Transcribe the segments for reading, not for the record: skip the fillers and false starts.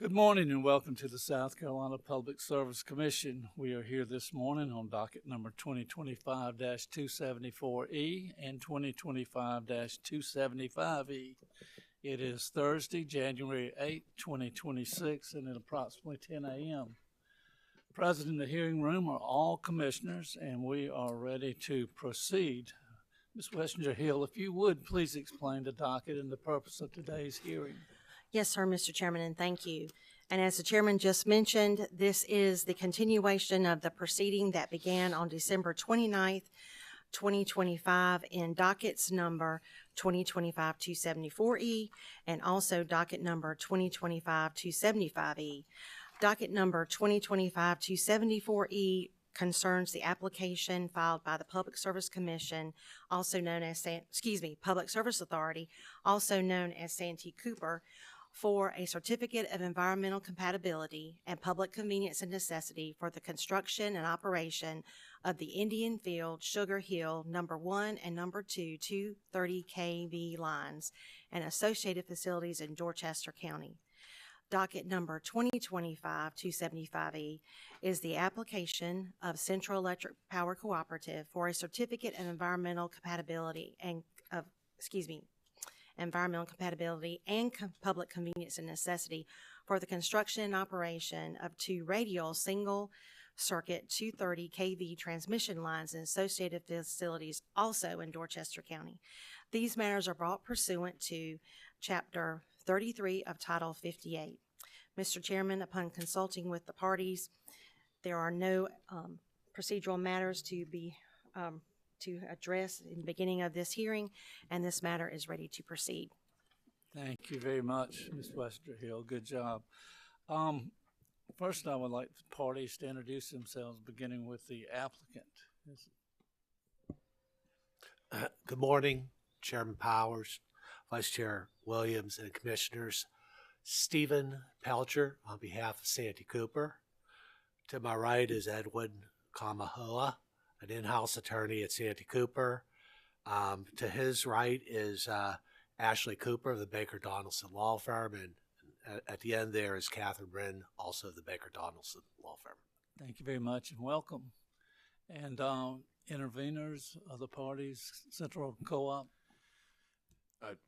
Good morning and welcome to the South Carolina Public Service Commission. We are here this morning on docket number 2025-274E and 2025-275E. It is Thursday, January 8, 2026, and at approximately 10 a.m. Present in the hearing room are all commissioners, and we are ready to proceed. Ms. Wessinger-Hill, if you would, please explain the docket and the purpose of today's hearing. Yes, sir, Mr. Chairman, and thank you. And as the chairman just mentioned, this is the continuation of the proceeding that began on December 29th, 2025 in dockets number 2025-274E and also docket number 2025-275E. Docket number 2025-274E concerns the application filed by the Public Service Commission, also known as, Public Service Authority, also known as Santee Cooper, for a certificate of environmental compatibility and public convenience and necessity for the construction and operation of the Indian Field Sugar Hill number 1 and number 2 230 kV lines and associated facilities in Dorchester County. Docket number 2025-275E is the application of Central Electric Power Cooperative for a certificate of environmental compatibility and public convenience and necessity for the construction and operation of two Radial single circuit 230 kV transmission lines and associated facilities also in Dorchester County. These matters are brought pursuant to Chapter 33 of Title 58. Mr. Chairman, upon consulting with the parties, there are no procedural matters to address in the beginning of this hearing, and this matter is ready to proceed. Thank you very much, Ms. Wessinger-Hill. Good job. First, I would like the parties to introduce themselves, beginning with the applicant. Good morning, Chairman Powers, Vice Chair Williams, and Commissioners. Stephen Pelcher on behalf of Santee Cooper. To my right is Edwin Kamahoa, an in-house attorney at Santee Cooper. To his right is Ashley Cooper of the Baker Donaldson Law Firm, and at the end there is Catherine Wren, also of the Baker Donaldson Law Firm. Thank you very much and welcome. And interveners of the parties, Central Co-op.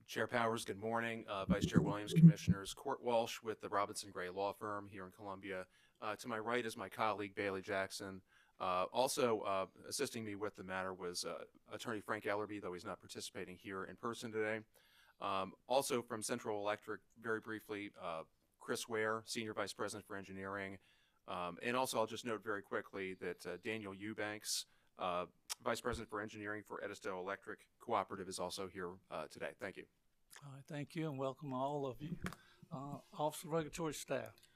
Chair Powers, good morning. Vice Chair Williams, Commissioners. Court Walsh with the Robinson Gray Law Firm here in Columbia. To my right is my colleague, Bailey Jackson. Also assisting me with the matter was Attorney Frank Ellerby, though he's not participating here in person today. Also from Central Electric, very briefly, Chris Ware, Senior Vice President for Engineering. And also I'll just note very quickly that Daniel Eubanks, Vice President for Engineering for Edisto Electric Cooperative, is also here today. Thank you. All right, thank you and welcome all of you. Office of Regulatory Staff.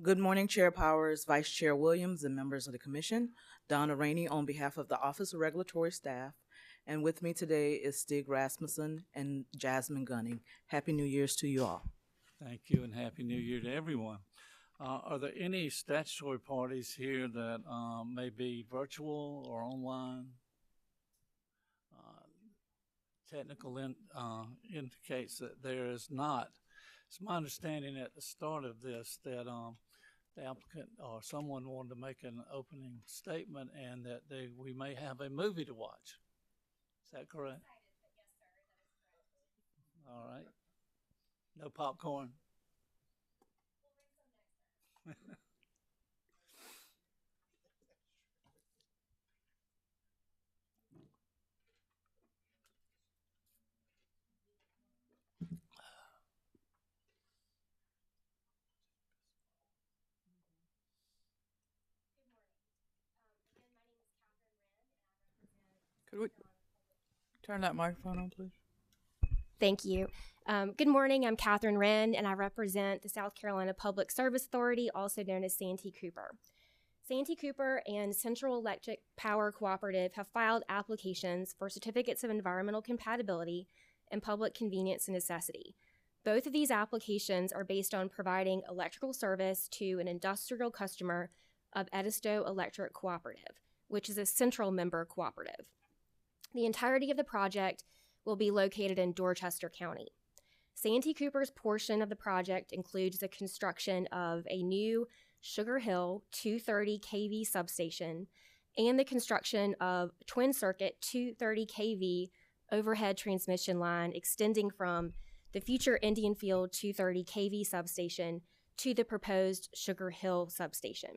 Good morning, Chair Powers, Vice Chair Williams, and members of the Commission. Donna Rainey on behalf of the Office of Regulatory Staff. And with me today is Stig Rasmussen and Jasmine Gunning. Happy New Year's to you all. Thank you and Happy New Year to everyone. Are there any statutory parties here that may be virtual or online? Technical indicates that there is not. It's my understanding at the start of this that the applicant or someone wanted to make an opening statement and that we may have a movie to watch. Is that correct? Yes, sir. That is correct. All right. No popcorn? We'll bring some next time. Could we turn that microphone on, please? Thank you. Good morning. I'm Catherine Wren, and I represent the South Carolina Public Service Authority, also known as Santee Cooper. Santee Cooper and Central Electric Power Cooperative have filed applications for certificates of environmental compatibility and public convenience and necessity. Both of these applications are based on providing electrical service to an industrial customer of Edisto Electric Cooperative, which is a central member cooperative. The entirety of the project will be located in Dorchester County. Santee Cooper's portion of the project includes the construction of a new Sugar Hill 230 kV substation and the construction of twin circuit 230 kV overhead transmission line extending from the future Indian Field 230 kV substation to the proposed Sugar Hill substation.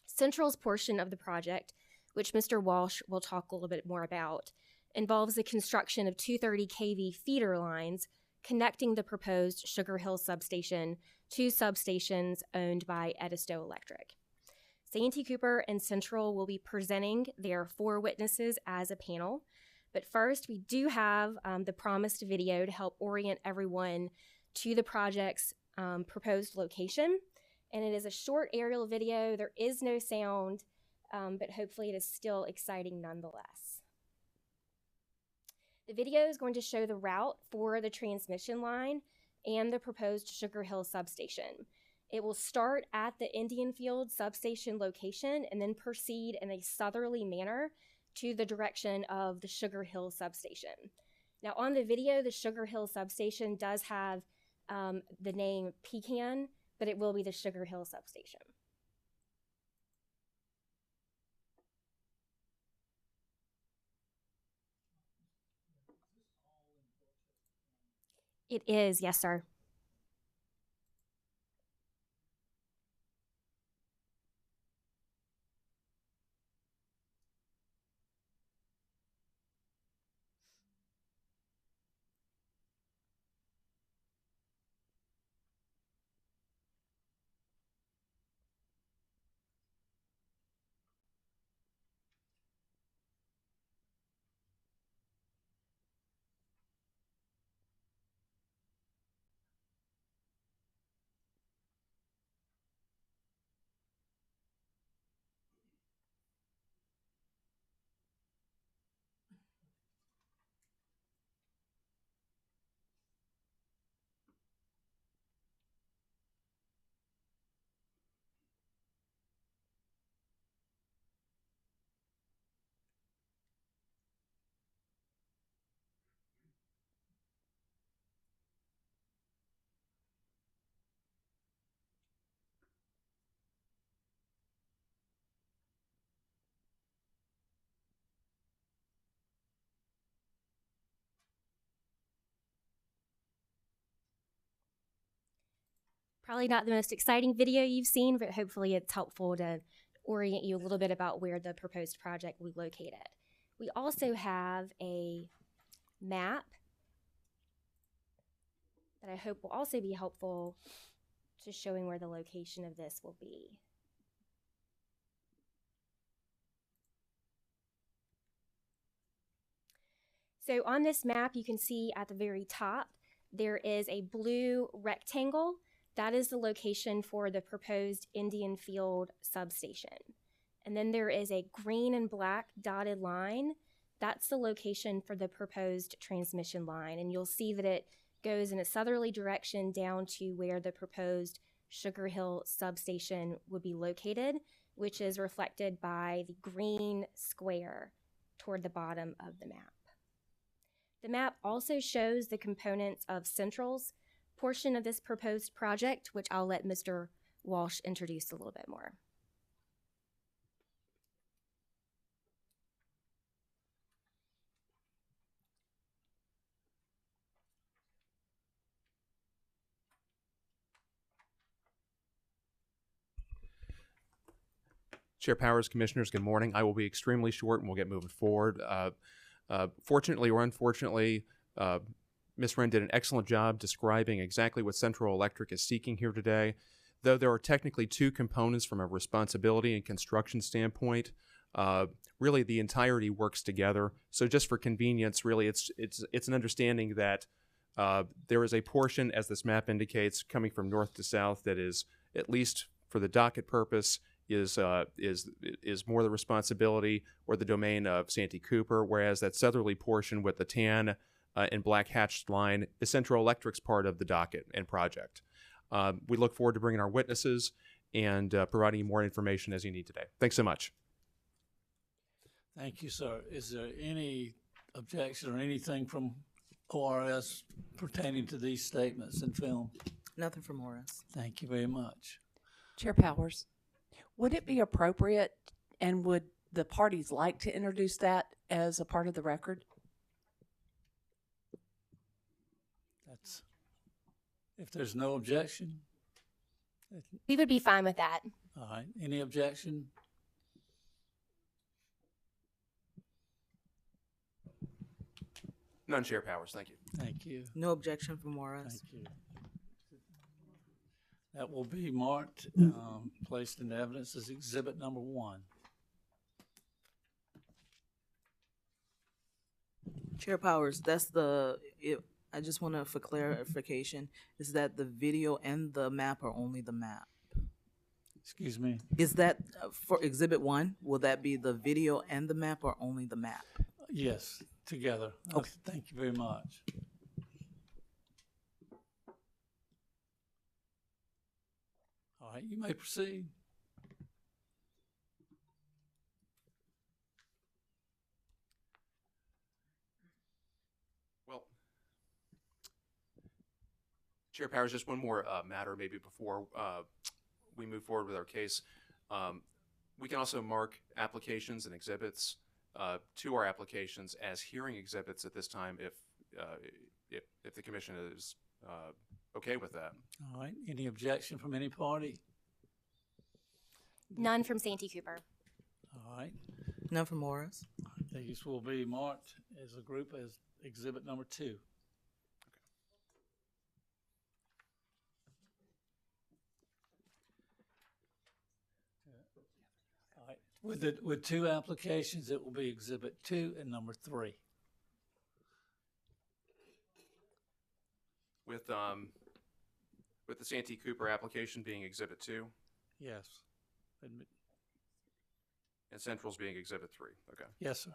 Central's portion of the project, which Mr. Walsh will talk a little bit more about, involves the construction of 230 kV feeder lines connecting the proposed Sugar Hill substation to substations owned by Edisto Electric. Santee Cooper and Central will be presenting their 4 witnesses as a panel. But first, we do have the promised video to help orient everyone to the project's proposed location. And it is a short aerial video. There is no sound, but hopefully it is still exciting nonetheless. The video is going to show the route for the transmission line and the proposed Sugar Hill substation. It will start at the Indian Field substation location and then proceed in a southerly manner to the direction of the Sugar Hill substation. Now on the video, the Sugar Hill substation does have the name Pecan, but it will be the Sugar Hill substation. It is, yes, sir. Probably not the most exciting video you've seen, but hopefully it's helpful to orient you a little bit about where the proposed project will be located. We also have a map that I hope will also be helpful to showing where the location of this will be. So on this map, you can see at the very top, there is a blue rectangle. That is the location for the proposed Indian Field substation. And then there is a green and black dotted line. That's the location for the proposed transmission line. And you'll see that it goes in a southerly direction down to where the proposed Sugar Hill substation would be located, which is reflected by the green square toward the bottom of the map. The map also shows the components of Central's portion of this proposed project, which I'll let Mr. Walsh introduce a little bit more. Chair Powers, Commissioners, good morning. I will be extremely short and we'll get moving forward. Fortunately or unfortunately, Ms. Wren did an excellent job describing exactly what Central Electric is seeking here today. Though there are technically 2 components from a responsibility and construction standpoint, really the entirety works together. So just for convenience, really it's an understanding that there is a portion, as this map indicates, coming from north to south that is, at least for the docket purpose, is more the responsibility or the domain of Santee Cooper, whereas that southerly portion with the tan and black hatched line is Central Electric's part of the docket and project. We look forward to bringing our witnesses and providing you more information as you need today. Thanks so much. Thank you, sir. Is there any objection or anything from ORS pertaining to these statements and film? Nothing from Morris. Thank you very much. Chair Powers, would it be appropriate and would the parties like to introduce that as a part of the record? That's, if there's no objection. We would be fine with that. All right, any objection? None, Chair Powers. Thank you. Thank you. No objection from Morris. Thank you. That will be marked, placed in evidence as exhibit number 1. Chair Powers, I just want to, for clarification, is that the video and the map or only the map? Excuse me? Is that for Exhibit 1? Will that be the video and the map or only the map? Yes, together. Okay. Thank you very much. All right, you may proceed. Well, Chair Powers, just one more matter maybe before we move forward with our case. We can also mark applications and exhibits to our applications as hearing exhibits at this time if the commission is okay with that. All right, any objection from any party? None from Santee Cooper. All right, None from Morris. these will be marked as a group as exhibit number 2. All right, with 2 applications, it will be exhibit 2 and number 3. With the Santee Cooper application being exhibit 2 Yes. Admit- and Central's being exhibit 3. Okay. Yes, sir.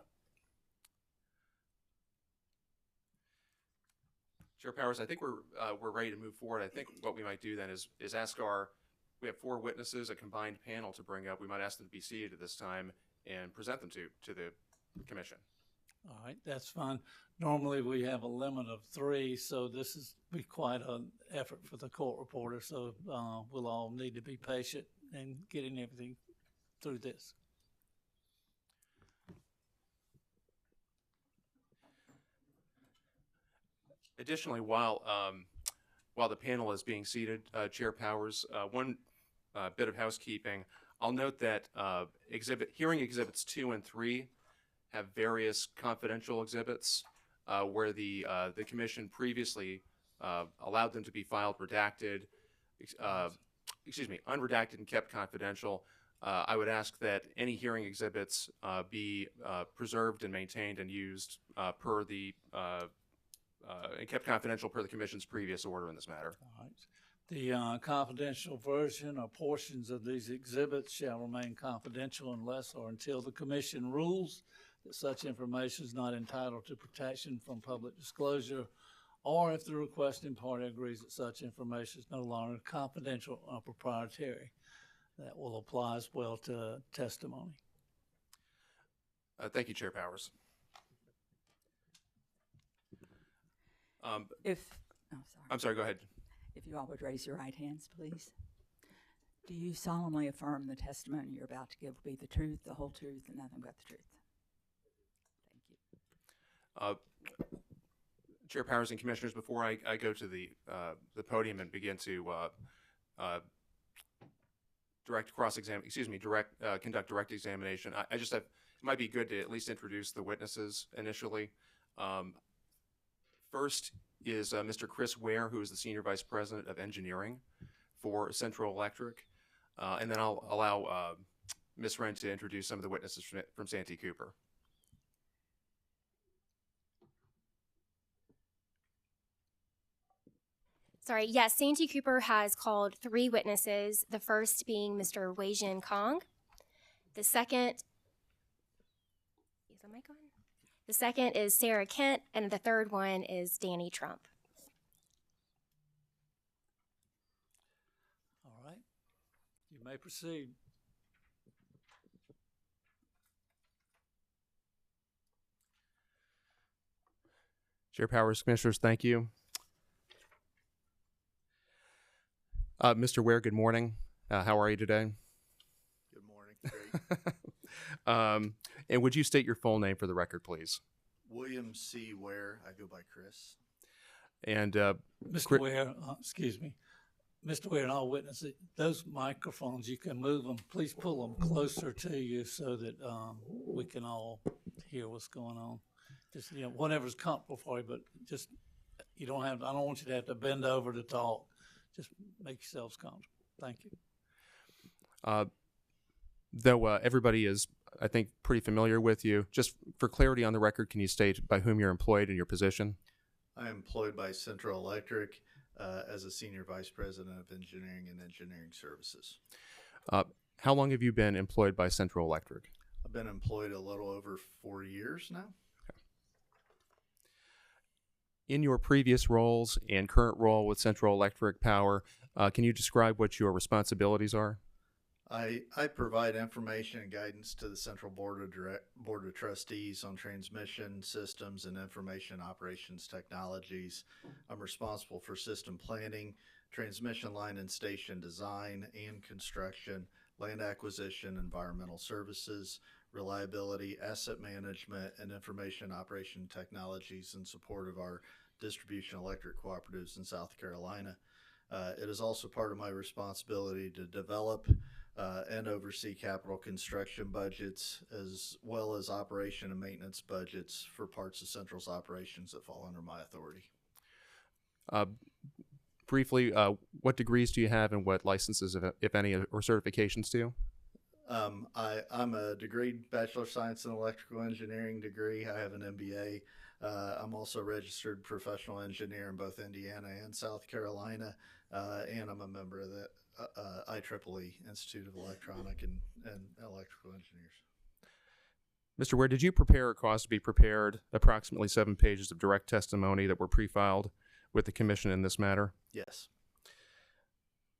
Chair Powers, I think we're ready to move forward. I think what we might do then is ask we have 4 witnesses, a combined panel to bring up. We might ask them to be seated at this time and present them to the commission. All right, that's fine. Normally, we have a limit of 3, so this is be quite an effort for the court reporter, so we'll all need to be patient in getting everything through this. Additionally, while the panel is being seated, Chair Powers, one bit of housekeeping. I'll note that hearing exhibits 2 and 3 have various confidential exhibits where the commission previously allowed them to be filed redacted, unredacted and kept confidential. I would ask that any hearing exhibits be preserved and maintained and used and kept confidential per the commission's previous order in this matter. All right. The confidential version or portions of these exhibits shall remain confidential unless or until the commission rules that such information is not entitled to protection from public disclosure, or if the requesting party agrees that such information is no longer confidential or proprietary. That will apply as well to testimony. Thank you, Chair Powers. I'm sorry, go ahead. If you all would raise your right hands, please. Do you solemnly affirm the testimony you're about to give will be the truth, the whole truth, and nothing but the truth? Thank you. Chair Powers and Commissioners, before I go to the podium and begin to conduct direct examination, I just have, it might be good to at least introduce the witnesses initially. First is Mr. Chris Ware, who is the Senior Vice President of Engineering for Central Electric. And then I'll allow Ms. Wren to introduce some of the witnesses from Santee Cooper. Sorry, yes, Santee Cooper has called 3 witnesses, the first being Mr. Wei-Jin Kong. The second, is the mic on? The second is Sarah Kent, and the third one is Danny Trump. All right, you may proceed. Chair Powers, Commissioners, thank you. Mr. Ware, good morning. How are you today? Good morning. Great. And would you state your full name for the record, please? William C. Ware. I go by Chris. And Mr. Ware, excuse me. Mr. Ware and all witnesses, those microphones, you can move them. Please pull them closer to you so that we can all hear what's going on. Just, whatever's comfortable for you, but just, I don't want you to have to bend over to talk. Just make yourselves comfortable. Thank you. Though everybody is, I think, pretty familiar with you, just for clarity on the record, can you state by whom you're employed and your position? I am employed by Central Electric as a Senior Vice President of Engineering and Engineering Services. How long have you been employed by Central Electric? I've been employed a little over 4 years now. In your previous roles and current role with Central Electric Power, can you describe what your responsibilities are? I provide information and guidance to the Central Board of Trustees on transmission systems and information operations technologies. I'm responsible for system planning, transmission line and station design and construction, land acquisition, environmental services, reliability, asset management, and information operation technologies in support of our distribution electric cooperatives in South Carolina. It is also part of my responsibility to develop and oversee capital construction budgets, as well as operation and maintenance budgets for parts of Central's operations that fall under my authority. Briefly, what degrees do you have and what licenses, if any, or certifications do you? I'm a degreed Bachelor of Science in Electrical Engineering degree. I have an MBA. I'm also a registered professional engineer in both Indiana and South Carolina, and I'm a member of the IEEE Institute of Electronic and Electrical Engineers. Mr. Ware, did you prepare or cause to be prepared approximately 7 pages of direct testimony that were pre-filed with the Commission in this matter? Yes.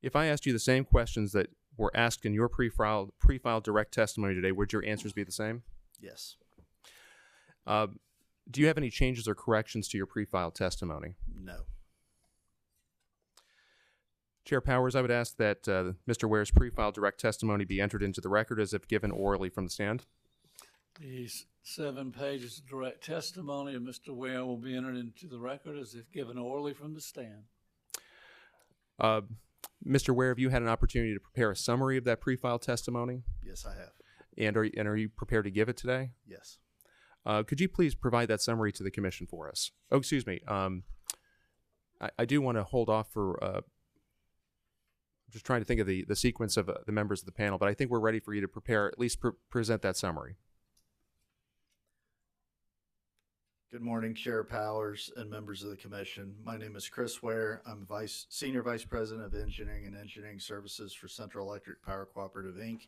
If I asked you the same questions that were asked in your pre-filed direct testimony today, would your answers be the same? Yes. Do you have any changes or corrections to your pre-filed testimony? No. Chair Powers, I would ask that Mr. Ware's pre-filed direct testimony be entered into the record as if given orally from the stand. These 7 pages of direct testimony of Mr. Ware will be entered into the record as if given orally from the stand. Mr. Ware, have you had an opportunity to prepare a summary of that pre-filed testimony? Yes, I have. And are you prepared to give it today? Yes. Could you please provide that summary to the Commission for us? Oh, excuse me. I do want to hold off for just trying to think of the sequence of the members of the panel, but I think we're ready for you to prepare, at least present that summary. Good morning, Chair Powers and members of the Commission. My name is Chris Ware. I'm Senior Vice President of Engineering and Engineering Services for Central Electric Power Cooperative, Inc.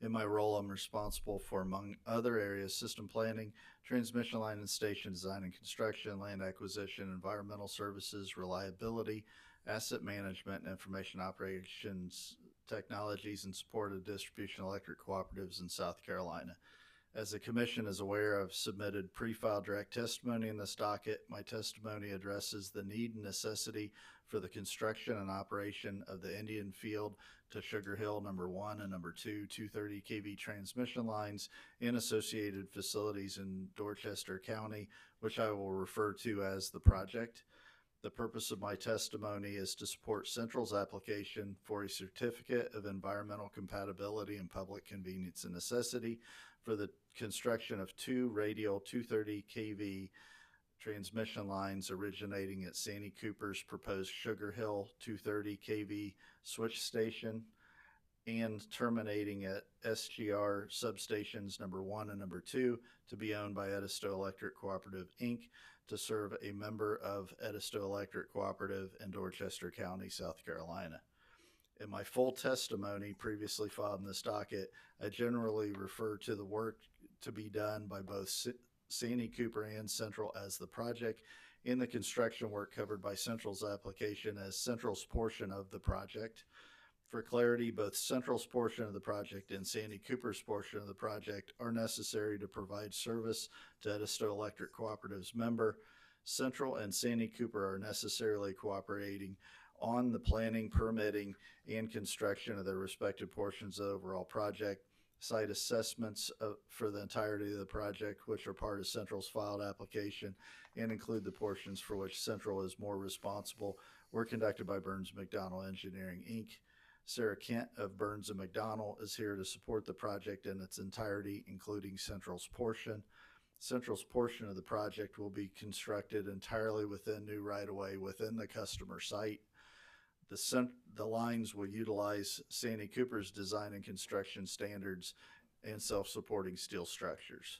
In my role, I'm responsible for, among other areas, system planning, transmission line and station design and construction, land acquisition, environmental services, reliability, asset management, and information operations technologies in support of distribution electric cooperatives in South Carolina. As the Commission is aware, I've submitted pre-filed direct testimony in this docket. My testimony addresses the need and necessity for the construction and operation of the Indian Field to Sugar Hill number 1 and number 2 230 kV transmission lines and associated facilities in Dorchester County, which I will refer to as the project. The purpose of my testimony is to support Central's application for a certificate of environmental compatibility and public convenience and necessity for the construction of 2 Radial 230 kV transmission lines originating at Santee Cooper's proposed Sugar Hill 230 kV switch station and terminating at SGR substations number 1 and number 2 to be owned by Edisto Electric Cooperative, Inc. to serve a member of Edisto Electric Cooperative in Dorchester County, South Carolina. In my full testimony previously filed in this docket, I generally refer to the work to be done by both Santee Cooper and Central as the project, and the construction work covered by Central's application as Central's portion of the project. For clarity, both Central's portion of the project and Santee Cooper's portion of the project are necessary to provide service to Edisto Electric Cooperative's member. Central and Santee Cooper are necessarily cooperating on the planning, permitting, and construction of their respective portions of the overall project. Site assessments for the entirety of the project, which are part of Central's filed application and include the portions for which Central is more responsible, were conducted by Burns McDonnell Engineering, Inc. Sarah Kent of Burns & McDonnell is here to support the project in its entirety, including Central's portion. Central's portion of the project will be constructed entirely within new right-of-way within the customer site. The lines will utilize Santee Cooper's design and construction standards and self-supporting steel structures.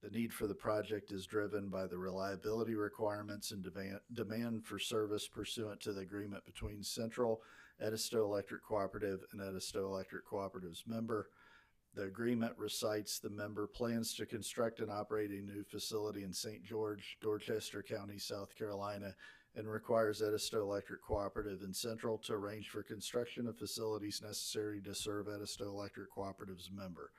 The need for the project is driven by the reliability requirements and demand for service pursuant to the agreement between Central, Edisto Electric Cooperative, and Edisto Electric Cooperative's member. The agreement recites the member plans to construct and operate a new facility in St. George, Dorchester County, South Carolina, and requires Edisto Electric Cooperative and Central to arrange for construction of facilities necessary to serve Edisto Electric Cooperative's member.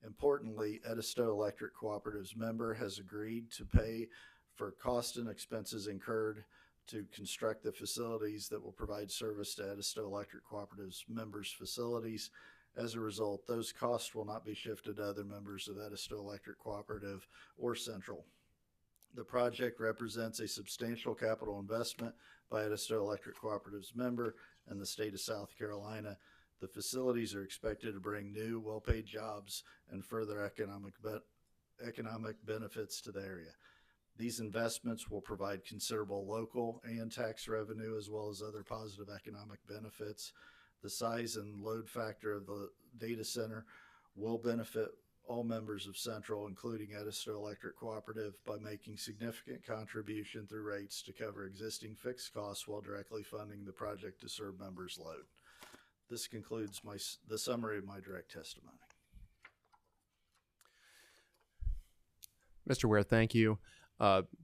Importantly, Edisto Electric Cooperative's member has agreed to pay for costs and expenses incurred to construct the facilities that will provide service to Edisto Electric Cooperative's members' facilities. As a result, those costs will not be shifted to other members of Edisto Electric Cooperative or Central. The project represents a substantial capital investment by Edisto Electric Cooperative's member and the state of South Carolina. The facilities are expected to bring new, well-paid jobs and further economic benefits to the area. These investments will provide considerable local and tax revenue as well as other positive economic benefits. The size and load factor of the data center will benefit all members of Central, including Edisto Electric Cooperative, by making significant contribution through rates to cover existing fixed costs while directly funding the project to serve members' load. This concludes the summary of my direct testimony. Mr. Ware, thank you.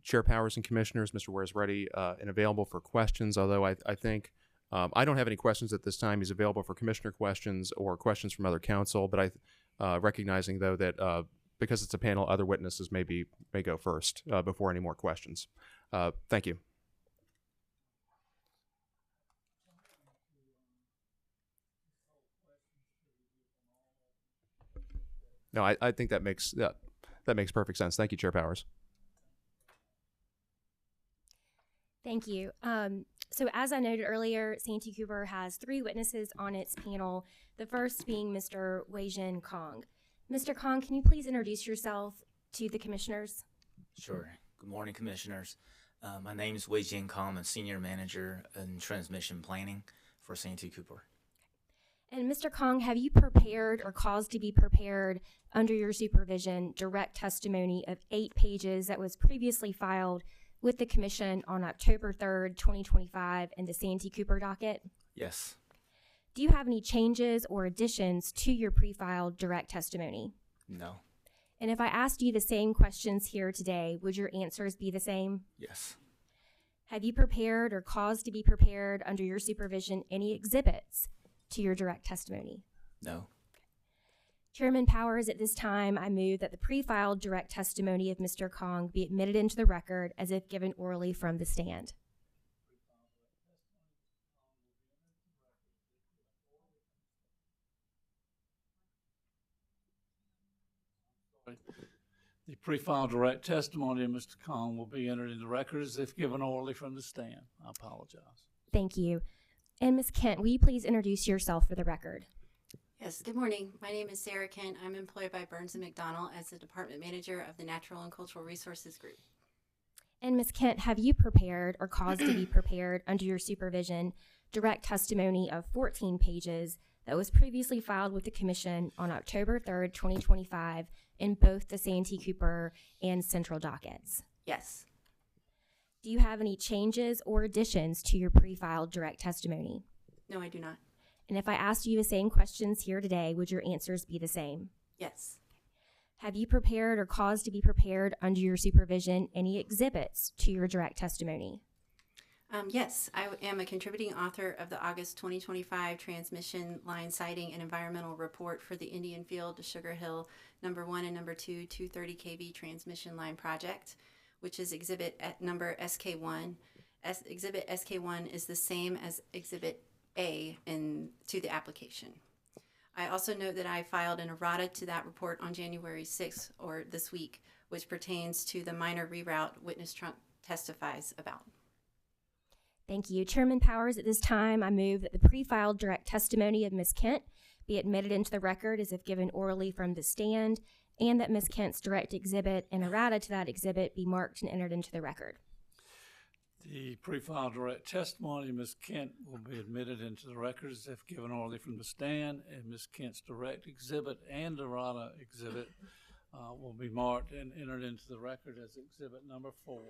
Chair Powers and Commissioners, Mr. Ware is ready and available for questions, although I think I don't have any questions at this time. He's available for Commissioner questions or questions from other counsel, but recognizing, though, that because it's a panel, other witnesses may go first before any more questions. Thank you. No, I think that makes perfect sense. Thank you, Chair Powers. Thank you. So as I noted earlier, Santee Cooper has 3 witnesses on its panel, the first being Mr. Wei-Jin Kong. Mr. Kong, can you please introduce yourself to the commissioners? Sure. Good morning, commissioners. My name is Wei-Jin Kong. I'm a senior manager in transmission planning for Santee Cooper. And Mr. Kong, have you prepared or caused to be prepared under your supervision direct testimony of 8 pages that was previously filed with the Commission on October 3rd, 2025 in the Santee Cooper docket? Yes. Do you have any changes or additions to your pre-filed direct testimony? No. And if I asked you the same questions here today, would your answers be the same? Yes. Have you prepared or caused to be prepared under your supervision any exhibits to your direct testimony? No. Chairman Powers, at this time, I move that the pre-filed direct testimony of Mr. Kong be admitted into the record as if given orally from the stand. The pre-filed direct testimony of Mr. Kong will be entered in the record as if given orally from the stand. I apologize. Thank you. And Ms. Kent, will you please introduce yourself for the record? Yes, good morning. My name is Sarah Kent. I'm employed by Burns & McDonnell as the Department Manager of the Natural and Cultural Resources Group. And Ms. Kent, have you prepared or caused to be prepared under your supervision direct testimony of 14 pages that was previously filed with the Commission on October 3rd, 2025 in both the Santee Cooper and Central dockets? Yes. Do you have any changes or additions to your pre-filed direct testimony? No, I do not. And if I asked you the same questions here today, would your answers be the same? Yes. Have you prepared or caused to be prepared under your supervision any exhibits to your direct testimony? Yes, I am a contributing author of the August 2025 Transmission Line Siting and Environmental Report for the Indian Field to Sugar Hill number 1 and number 2 230 kV transmission line project, which is exhibit at number SK1. Exhibit SK1 is the same as Exhibit A to the application. I also note that I filed an errata to that report on January 6th, or this week, which pertains to the minor reroute witness Trump testifies about. Thank you. Chairman Powers, at this time, I move that the pre-filed direct testimony of Ms. Kent be admitted into the record as if given orally from the stand, and that Ms. Kent's direct exhibit and errata to that exhibit be marked and entered into the record. The pre-filed direct testimony of Ms. Kent will be admitted into the record as if given orally from the stand, and Ms. Kent's direct exhibit and errata exhibit will be marked and entered into the record as exhibit number 4.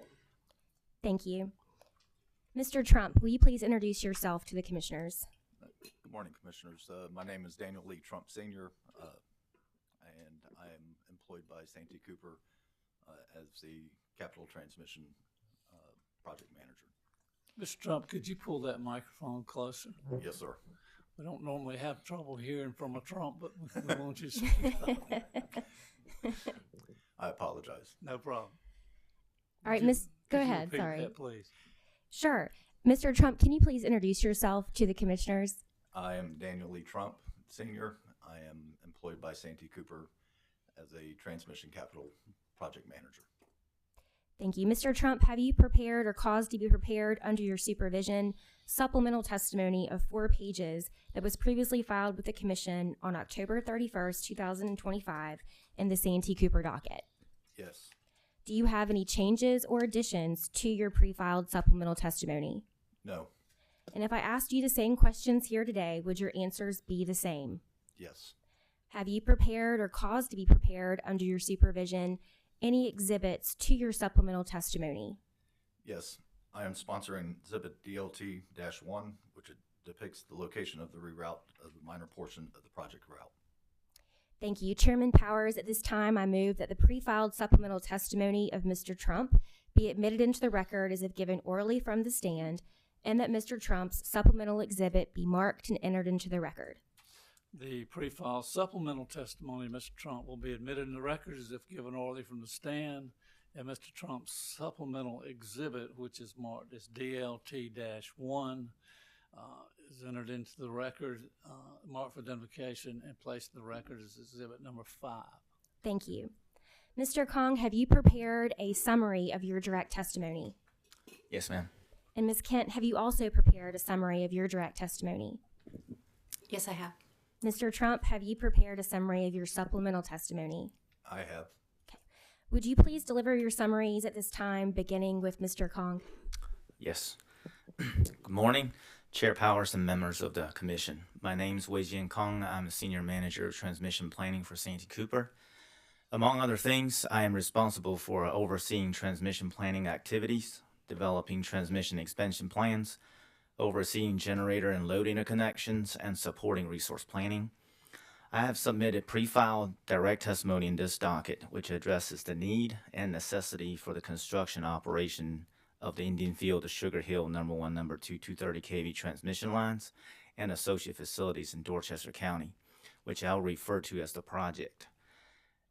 Thank you. Mr. Trump, will you please introduce yourself to the commissioners? Good morning, Commissioners. My name is Daniel Lee Trump Sr., and I am employed by Santee Cooper as the Capital Transmission Project Manager. Mr. Trump, could you pull that microphone closer? Yes, sir. We don't normally have trouble hearing from a Trump, but we want you to speak up. I apologize. No problem. All right, go Could you ahead, repeat sorry. that, please? Sure. Mr. Trump, can you please introduce yourself to the commissioners? I am Daniel Lee Trump Sr. I am employed by Santee Cooper as a Transmission Capital Project Manager. Thank you. Mr. Trump, have you prepared or caused to be prepared under your supervision supplemental testimony of 4 pages that was previously filed with the Commission on October 31st, 2025 in the Santee Cooper docket? Yes. Do you have any changes or additions to your pre-filed supplemental testimony? No. And if I asked you the same questions here today, would your answers be the same? Yes. Have you prepared or caused to be prepared under your supervision any exhibits to your supplemental testimony? Yes. I am sponsoring Exhibit DLT-1, which depicts the location of the reroute of the minor portion of the project route. Thank you. Chairman Powers, at this time, I move that the pre-filed supplemental testimony of Mr. Trump be admitted into the record as if given orally from the stand, and that Mr. Trump's supplemental exhibit be marked and entered into the record. The pre-filed supplemental testimony of Mr. Trump will be admitted in the record as if given orally from the stand, and Mr. Trump's supplemental exhibit, which is marked as DLT-1, is entered into the record, marked for identification, and placed in the record as exhibit number 5. Thank you. Mr. Kong, have you prepared a summary of your direct testimony? Yes, ma'am. And Ms. Kent, have you also prepared a summary of your direct testimony? Yes, I have. Mr. Trump, have you prepared a summary of your supplemental testimony? I have. Okay. Would you please deliver your summaries at this time, beginning with Mr. Kong? Yes. Good morning, Chair Powers and members of the Commission. My name is Wei-Jian Kong. I'm a Senior Manager of Transmission Planning for Santee Cooper. Among other things, I am responsible for overseeing transmission planning activities, developing transmission expansion plans, overseeing generator and load interconnections, and supporting resource planning. I have submitted pre-filed direct testimony in this docket, which addresses the need and necessity for the construction operation of the Indian Field to Sugar Hill number 1, number 2, 230 kV transmission lines and associate facilities in Dorchester County, which I'll refer to as the project.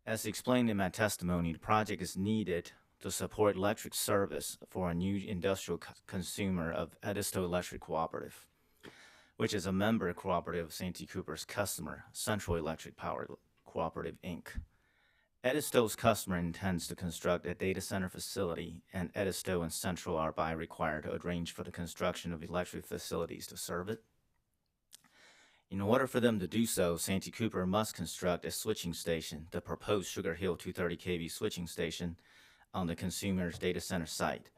As explained in my testimony, the project is needed to support electric service for a new industrial consumer of Edisto Electric Cooperative, which is a member cooperative of Santee Cooper's customer, Central Electric Power Cooperative, Inc. Edisto's customer intends to construct a data center facility, and Edisto and Central are by required to arrange for the construction of electric facilities to serve it. In order for them to do so, Santee Cooper must construct a switching station, the proposed Sugar Hill 230 kV switching station, on the consumer's data center site.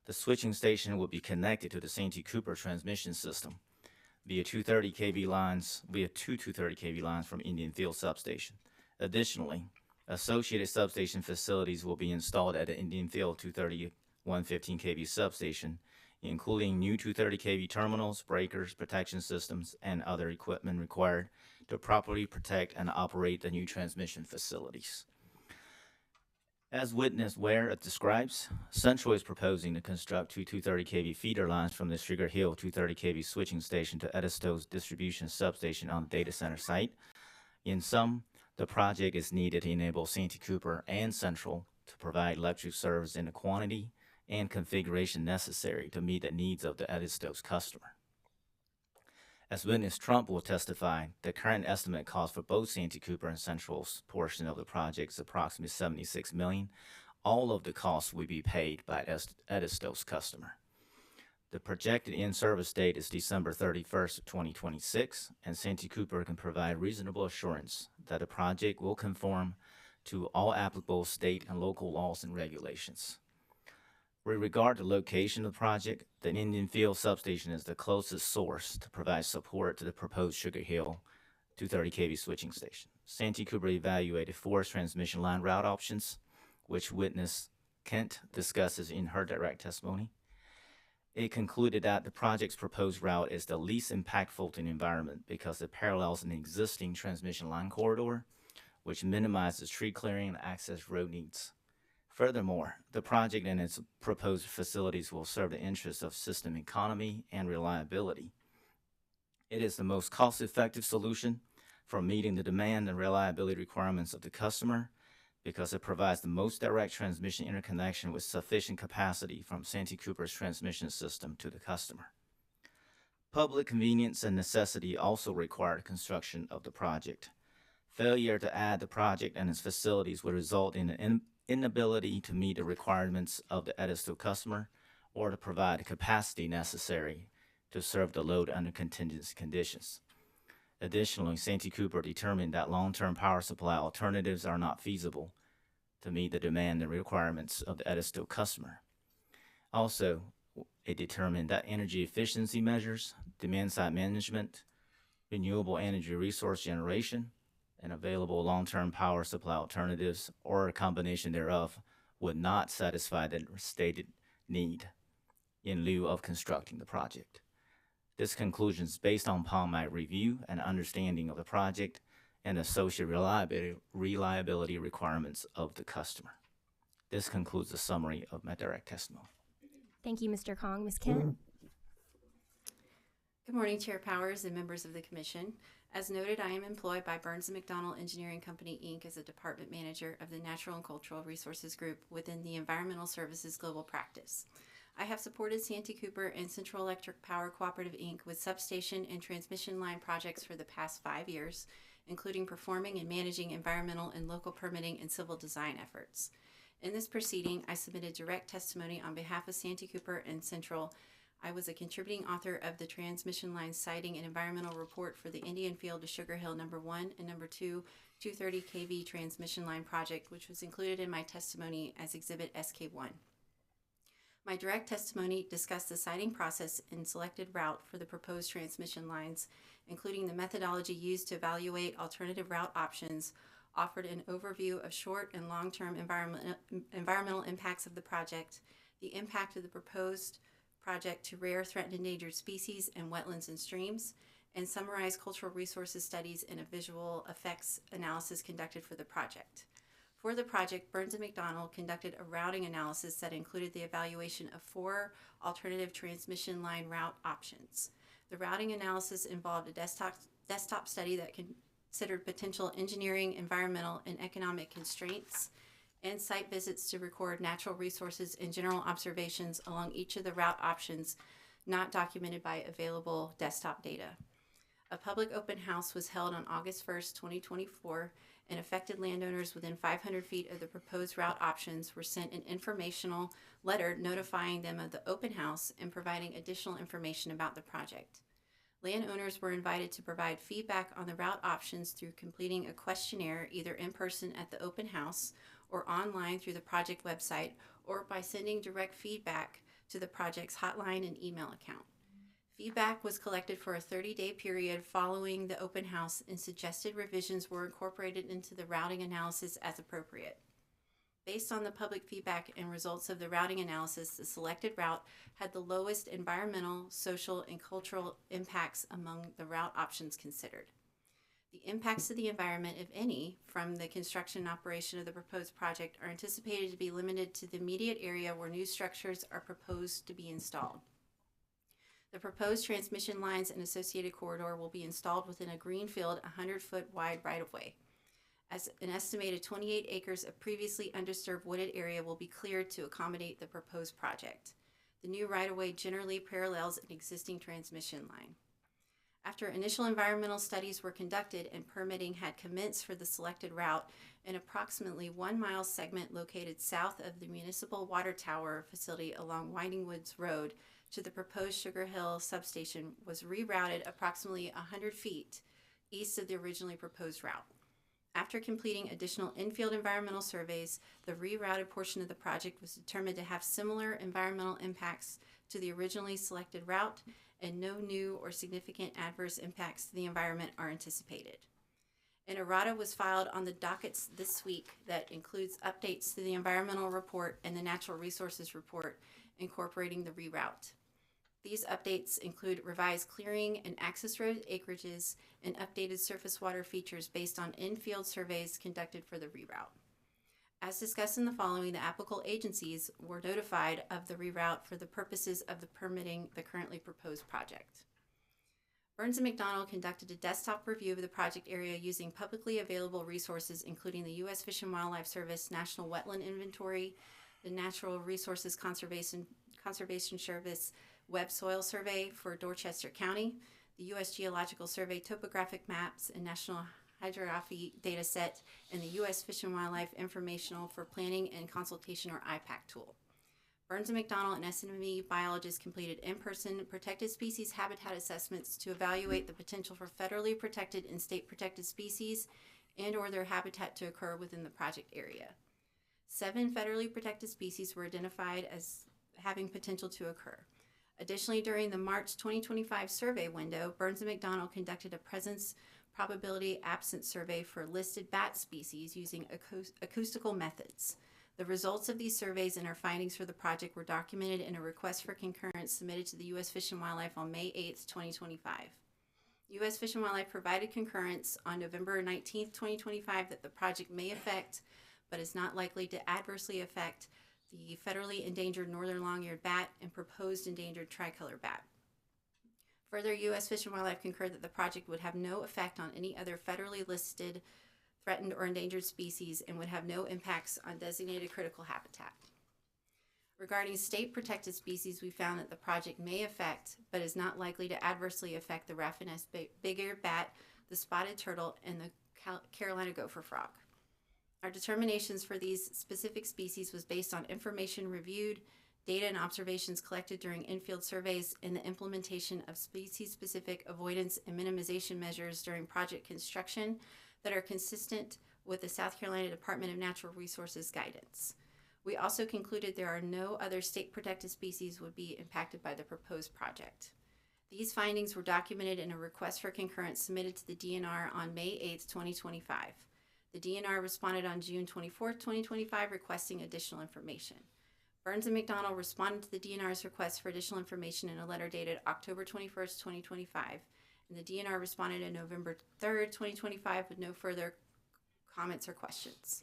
The switching station will be connected to the Santee Cooper transmission system via 230 kV lines, via two 230 kV lines from Indian Field substation. Additionally, associated substation facilities will be installed at the Indian Field 230 115 kV substation, including new 230 kV terminals, breakers, protection systems, and other equipment required to properly protect and operate the new transmission facilities. As witnessed where it describes, Central is proposing to construct two 230 kV feeder lines from the Sugar Hill 230 kV switching station to Edisto's distribution substation on the data center site. In sum, the project is needed to enable Santee Cooper and Central to provide electric service in the quantity and configuration necessary to meet the needs of the Edisto's customer. As witness Trump will testify, the current estimate cost for both Santee Cooper and Central's portion of the project is approximately $76 million. All of the costs will be paid by Edisto's customer. The projected in-service date is December 31st, 2026, and Santee Cooper can provide reasonable assurance that the project will conform to all applicable state and local laws and regulations. With regard to location of the project, the Indian Field substation is the closest source to provide support to the proposed Sugar Hill 230 kV switching station. Santee Cooper evaluated 4 transmission line route options, which witness Kent discusses in her direct testimony. It concluded that the project's proposed route is the least impactful to the environment because it parallels an existing transmission line corridor, which minimizes tree clearing and access road needs. Furthermore, the project and its proposed facilities will serve the interests of system economy and reliability. It is the most cost-effective solution for meeting the demand and reliability requirements of the customer because it provides the most direct transmission interconnection with sufficient capacity from Santee Cooper's transmission system to the customer. Public convenience and necessity also require the construction of the project. Failure to add the project and its facilities would result in an inability to meet the requirements of the Edisto customer or to provide the capacity necessary to serve the load under contingency conditions. Additionally, Santee Cooper determined that long-term power supply alternatives are not feasible to meet the demand and requirements of the Edisto customer. Also, it determined that energy efficiency measures, demand-side management, renewable energy resource generation, and available long-term power supply alternatives, or a combination thereof, would not satisfy the stated need in lieu of constructing the project. This conclusion is based upon my review and understanding of the project and associated reliability requirements of the customer. This concludes the summary of my direct testimony. Thank you, Mr. Kong. Ms. Kent? Good morning, Chair Powers and members of the Commission. As noted, I am employed by Burns & McDonnell Engineering Company, Inc. as a department manager of the Natural and Cultural Resources Group within the Environmental Services Global Practice. I have supported Santee Cooper and Central Electric Power Cooperative, Inc. with substation and transmission line projects for the past 5 years, including performing and managing environmental and local permitting and civil design efforts. In this proceeding, I submitted direct testimony on behalf of Santee Cooper and Central. I was a contributing author of the Transmission Line Siting and Environmental Report for the Indian Field to Sugar Hill number 1 and number 2 230 kV transmission line project, which was included in my testimony as Exhibit SK1. My direct testimony discussed the siting process and selected route for the proposed transmission lines, including the methodology used to evaluate alternative route options, offered an overview of short and long-term environmental impacts of the project, the impact of the proposed project to rare, threatened, endangered species and wetlands and streams, and summarize cultural resources studies and a visual effects analysis conducted for the project. For the project, Burns & McDonnell conducted a routing analysis that included the evaluation of 4 alternative transmission line route options. The routing analysis involved a desktop study that considered potential engineering, environmental, and economic constraints, and site visits to record natural resources and general observations along each of the route options not documented by available desktop data. A public open house was held on August 1st, 2024, and affected landowners within 500 feet of the proposed route options were sent an informational letter notifying them of the open house and providing additional information about the project. Landowners were invited to provide feedback on the route options through completing a questionnaire either in person at the open house or online through the project website, or by sending direct feedback to the project's hotline and email account. Feedback was collected for a 30-day period following the open house, and suggested revisions were incorporated into the routing analysis as appropriate. Based on the public feedback and results of the routing analysis, the selected route had the lowest environmental, social, and cultural impacts among the route options considered. The impacts to the environment, if any, from the construction and operation of the proposed project are anticipated to be limited to the immediate area where new structures are proposed to be installed. The proposed transmission lines and associated corridor will be installed within a greenfield 100-foot wide right-of-way. as an estimated 28 acres of previously undisturbed wooded area will be cleared to accommodate the proposed project. The new right-of-way generally parallels an existing transmission line. After initial environmental studies were conducted and permitting had commenced for the selected route, an approximately 1 mile segment located south of the municipal water tower facility along Winding Woods Road to the proposed Sugar Hill substation was rerouted approximately 100 feet east of the originally proposed route. After completing additional infield environmental surveys, the rerouted portion of the project was determined to have similar environmental impacts to the originally selected route, and no new or significant adverse impacts to the environment are anticipated. An errata was filed on the dockets this week that includes updates to the environmental report and the natural resources report incorporating the reroute. These updates include revised clearing and access road acreages and updated surface water features based on in-field surveys conducted for the reroute. As discussed in the following, the applicable agencies were notified of the reroute for the purposes of the permitting the currently proposed project. Burns & McDonnell conducted a desktop review of the project area using publicly available resources, including the U.S. Fish and Wildlife Service National Wetland Inventory, the Natural Resources Conservation Service Web Soil Survey for Dorchester County, the U.S. Geological Survey topographic maps and National Hydrography data set, and the U.S. Fish and Wildlife Informational for Planning and Consultation, or IPAC tool. Burns & McDonnell and SNME biologists completed in-person protected species habitat assessments to evaluate the potential for federally protected and state protected species and or their habitat to occur within the project area. 7 federally protected species were identified as having potential to occur. Additionally, during the March 2025 survey window, Burns & McDonnell conducted a presence probability absence survey for listed bat species using acoustical methods. The results of these surveys and our findings for the project were documented in a request for concurrence submitted to the U.S. Fish and Wildlife on May 8, 2025. U.S. Fish and Wildlife provided concurrence on November 19, 2025 that the project may affect, but is not likely to adversely affect, the federally endangered northern long-eared bat and proposed endangered tricolor bat. Further, U.S. Fish and Wildlife concurred that the project would have no effect on any other federally listed threatened or endangered species and would have no impacts on designated critical habitat. Regarding state protected species, we found that the project may affect, but is not likely to adversely affect the Raffines big-eared bat, the spotted turtle, and the Carolina gopher frog. Our determinations for these specific species was based on information reviewed, data and observations collected during infield surveys, and the implementation of species-specific avoidance and minimization measures during project construction that are consistent with the South Carolina Department of Natural Resources guidance. We also concluded there are no other state protected species would be impacted by the proposed project. These findings were documented in a request for concurrence submitted to the DNR on May 8, 2025. The DNR responded on June 24, 2025, requesting additional information. Burns & McDonnell responded to the DNR's request for additional information in a letter dated October 21, 2025, and the DNR responded on November 3, 2025, with no further comments or questions.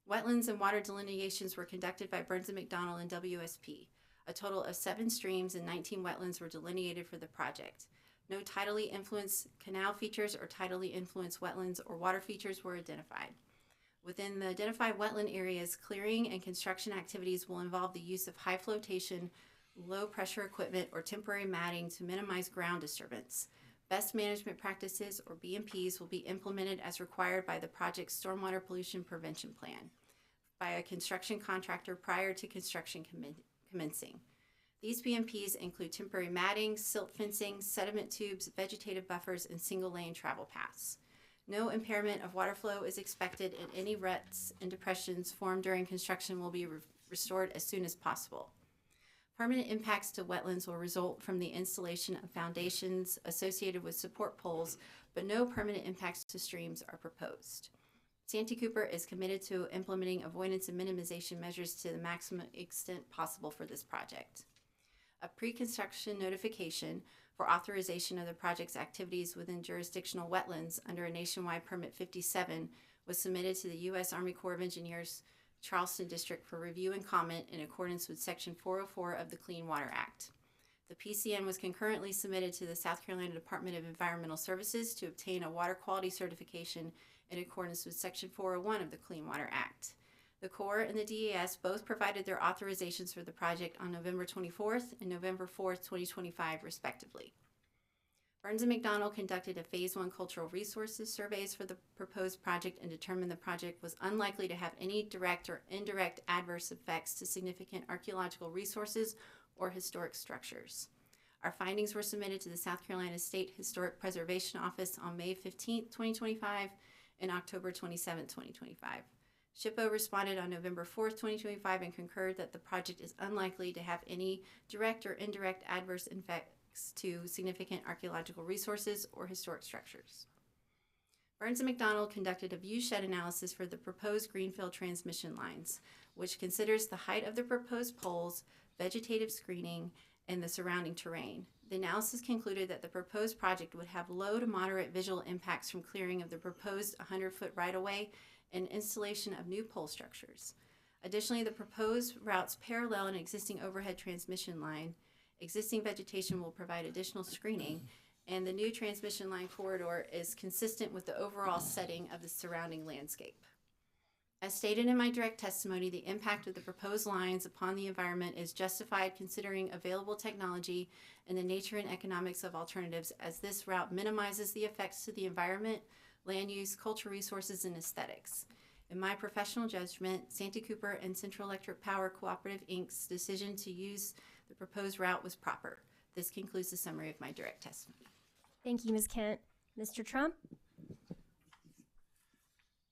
Wetlands and water delineations were conducted by Burns & McDonnell and WSP. A total of 7 streams and 19 wetlands were delineated for the project. No tidally influenced canal features or tidally influenced wetlands or water features were identified. Within the identified wetland areas, clearing and construction activities will involve the use of high flotation, low pressure equipment, or temporary matting to minimize ground disturbance. Best management practices, or BMPs, will be implemented as required by the project's stormwater pollution prevention plan by a construction contractor prior to construction commencing. These BMPs include temporary matting, silt fencing, sediment tubes, vegetative buffers, and single-lane travel paths. No impairment of water flow is expected, and any ruts and depressions formed during construction will be restored as soon as possible. Permanent impacts to wetlands will result from the installation of foundations associated with support poles, but no permanent impacts to streams are proposed. Santee Cooper is committed to implementing avoidance and minimization measures to the maximum extent possible for this project. A pre-construction notification for authorization of the project's activities within jurisdictional wetlands under a nationwide Permit 57 was submitted to the U.S. Army Corps of Engineers Charleston District for review and comment in accordance with Section 404 of the Clean Water Act. The PCN was concurrently submitted to the South Carolina Department of Environmental Services to obtain a water quality certification in accordance with Section 401 of the Clean Water Act. The Corps and the DES both provided their authorizations for the project on November 24th and November 4th, 2025, respectively. Burns & McDonnell conducted a Phase 1 cultural resources surveys for the proposed project and determined the project was unlikely to have any direct or indirect adverse effects to significant archaeological resources or historic structures. Our findings were submitted to the South Carolina State Historic Preservation Office on May 15, 2025 and October 27, 2025. SHPO responded on November 4, 2025 and concurred that the project is unlikely to have any direct or indirect adverse effects to significant archaeological resources or historic structures. Burns & McDonnell conducted a viewshed analysis for the proposed greenfield transmission lines, which considers the height of the proposed poles, vegetative screening, and the surrounding terrain. The analysis concluded that the proposed project would have low to moderate visual impacts from clearing of the proposed 100-foot right-of-way and installation of new pole structures. Additionally, the proposed routes parallel an existing overhead transmission line. Existing vegetation will provide additional screening, and the new transmission line corridor is consistent with the overall setting of the surrounding landscape. As stated in my direct testimony, the impact of the proposed lines upon the environment is justified considering available technology and the nature and economics of alternatives, as this route minimizes the effects to the environment, land use, cultural resources, and aesthetics. In my professional judgment, Santee Cooper and Central Electric Power Cooperative, Inc.'s decision to use the proposed route was proper. This concludes the summary of my direct testimony. Thank you, Ms. Kent. Mr. Trump? Good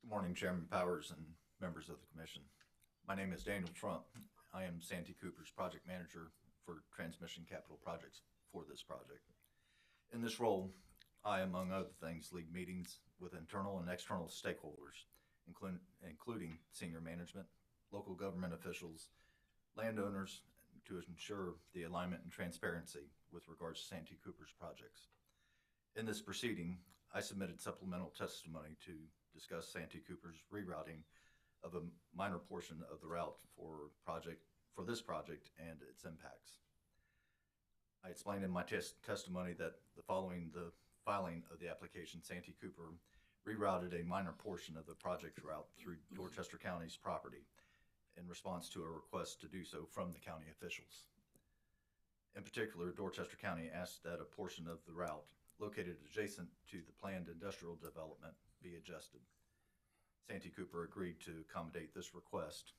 morning, Chairman Powers and members of the Commission. My name is Daniel Trump. I am Santee Cooper's project manager for transmission capital projects for this project. In this role, I, among other things, lead meetings with internal and external stakeholders, including senior management, local government officials, landowners, to ensure the alignment and transparency with regards to Santee Cooper's projects. In this proceeding, I submitted supplemental testimony to discuss Santee Cooper's rerouting of a minor portion of the route for this project and its impacts. I explained in my testimony that following the filing of the application, Santee Cooper rerouted a minor portion of the project route through Dorchester County's property in response to a request to do so from the county officials. In particular, Dorchester County asked that a portion of the route located adjacent to the planned industrial development be adjusted. Santee Cooper agreed to accommodate this request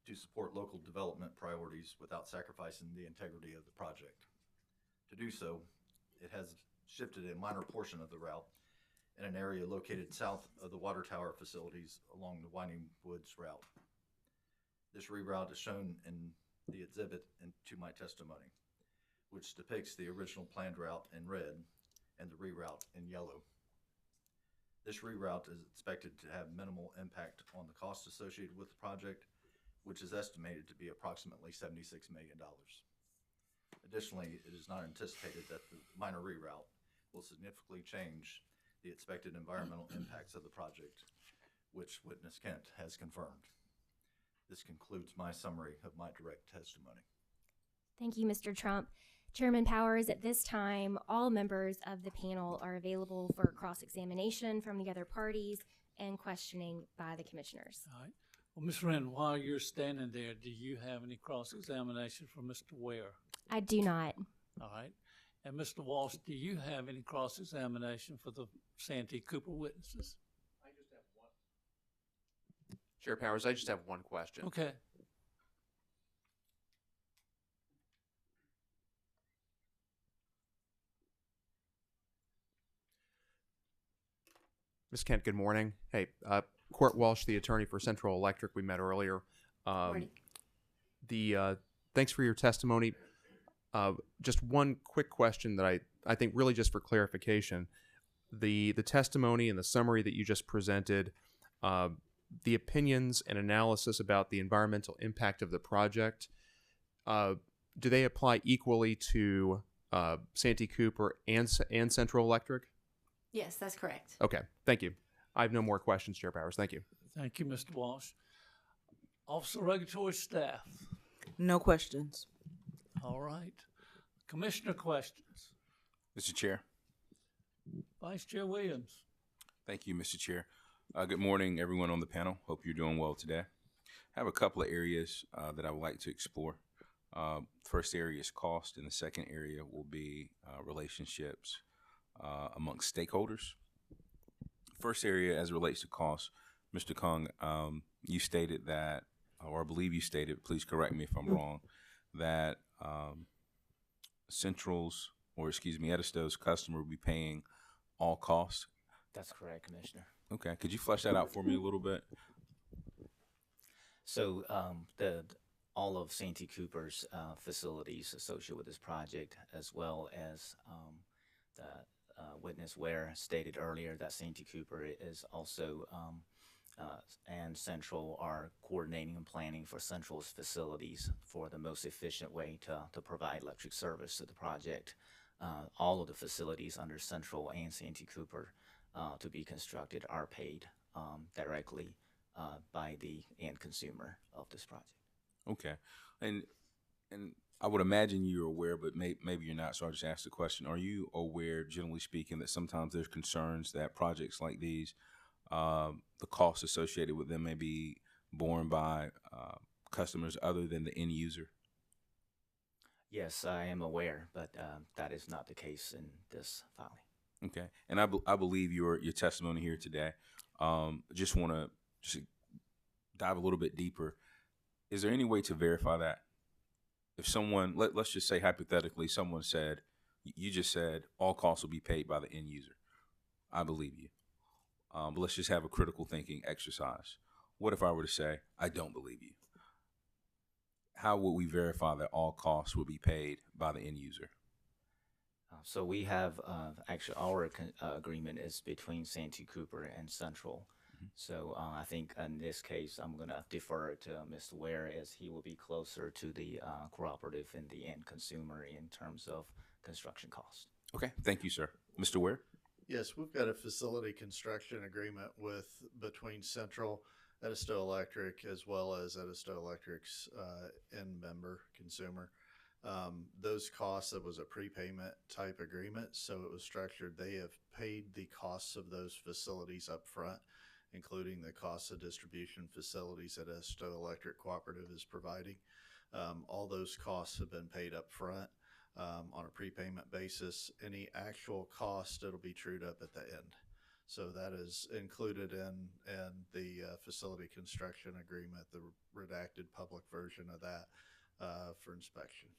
to support local development priorities without sacrificing the integrity of the project. To do so, it has shifted a minor portion of the route in an area located south of the water tower facilities along the Winding Woods route. This reroute is shown in the exhibit to my testimony, which depicts the original planned route in red and the reroute in yellow. This reroute is expected to have minimal impact on the cost associated with the project, which is estimated to be approximately $76 million. Additionally, it is not anticipated that the minor reroute will significantly change the expected environmental impacts of the project, which witness Kent has confirmed. This concludes my summary of my direct testimony. Thank you, Mr. Trump. Chairman Powers, at this time, all members of the panel are available for cross-examination from the other parties and questioning by the commissioners. All right. Well, Ms. Wren, while you're standing there, do you have any cross-examination for Mr. Ware? I do not. All right. And Mr. Walsh, do you have any cross-examination for the Santee Cooper witnesses? I just have one. Chair Powers, I just have one question. Okay. Ms. Kent, good morning. Hey, Court Walsh, the attorney for Central Electric, we met earlier. Morning. Thanks for your testimony. Just one quick question that I think really just for clarification. The testimony and the summary that you just presented, the opinions and analysis about the environmental impact of the project, do they apply equally to Santee Cooper and Central Electric? Yes, that's correct. Okay, thank you. I have no more questions, Chair Powers. Thank you. Thank you, Mr. Walsh. Office of Regulatory Staff. No questions. All right. Commissioner questions. Mr. Chair. Vice Chair Williams. Thank you, Mr. Chair. Good morning, everyone on the panel. Hope you're doing well today. I have a couple of areas that I would like to explore. First area is cost, and the second area will be relationships amongst stakeholders. First area, as it relates to cost, Mr. Kong, you stated that, or I believe you stated, please correct me if I'm wrong, that Edisto's customer will be paying all costs. That's correct, Commissioner. Okay, could you flesh that out for me a little bit? So all of Santee Cooper's facilities associated with this project, as well as the witness Ware stated earlier that Santee Cooper is also and Central are coordinating and planning for Central's facilities for the most efficient way to provide electric service to the project. All of the facilities under Central and Santee Cooper to be constructed are paid directly by the end consumer of this project. Okay, and I would imagine you're aware, but maybe you're not, so I'll just ask the question. Are you aware, generally speaking, that sometimes there's concerns that projects like these, the costs associated with them may be borne by customers other than the end user? Yes, I am aware, but that is not the case in this filing. Okay, and I believe your testimony here today. Just want to dive a little bit deeper. Is there any way to verify that? If someone, let's just say hypothetically, someone said, you just said all costs will be paid by the end user. I believe you. But let's just have a critical thinking exercise. What if I were to say, I don't believe you? How would we verify that all costs will be paid by the end user? So we have, actually our agreement is between Santee Cooper and Central. So I think in this case, I'm going to defer to Mr. Ware, as he will be closer to the cooperative and the end consumer in terms of construction cost. Okay, thank you, sir. Mr. Ware? Yes, we've got a facility construction agreement between Central, Edisto Electric, as well as Edisto Electric's end member consumer. Those costs, it was a prepayment type agreement, so it was structured. They have paid the costs of those facilities up front, including the cost of distribution facilities that Edisto Electric Cooperative is providing. All those costs have been paid up front on a prepayment basis. Any actual cost, it'll be trued up at the end. So that is included in the facility construction agreement, the redacted public version of that for inspection.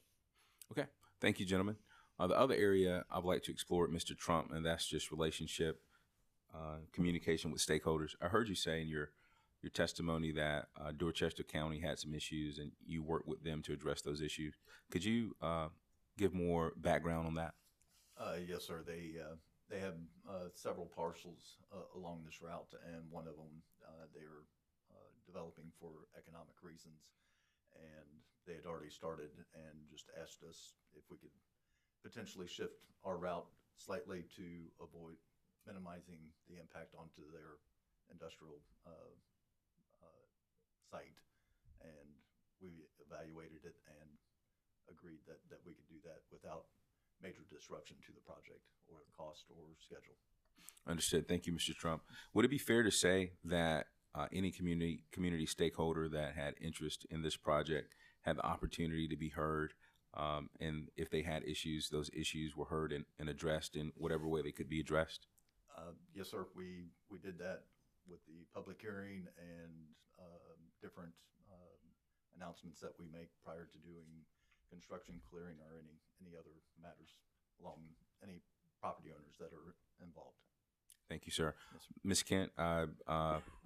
Okay, thank you, gentlemen. The other area I'd like to explore with Mr. Trump, and that's just relationship, communication with stakeholders. I heard you say in your testimony that Dorchester County had some issues and you worked with them to address those issues. Could you give more background on that? Yes, sir. They have several parcels along this route, and one of them they're developing for economic reasons. And they had already started and just asked us if we could potentially shift our route slightly to avoid minimizing the impact onto their industrial site. And we evaluated it and agreed that we could do that without major disruption to the project or cost or schedule. Understood. Thank you, Mr. Trump. Would it be fair to say that any community stakeholder that had interest in this project had the opportunity to be heard, and if they had issues, those issues were heard and addressed in whatever way they could be addressed? Yes, sir. We did that with the public hearing and different announcements that we make prior to doing construction, clearing, or any other matters along any property owners that are involved. Thank you, sir. Ms. Kent, I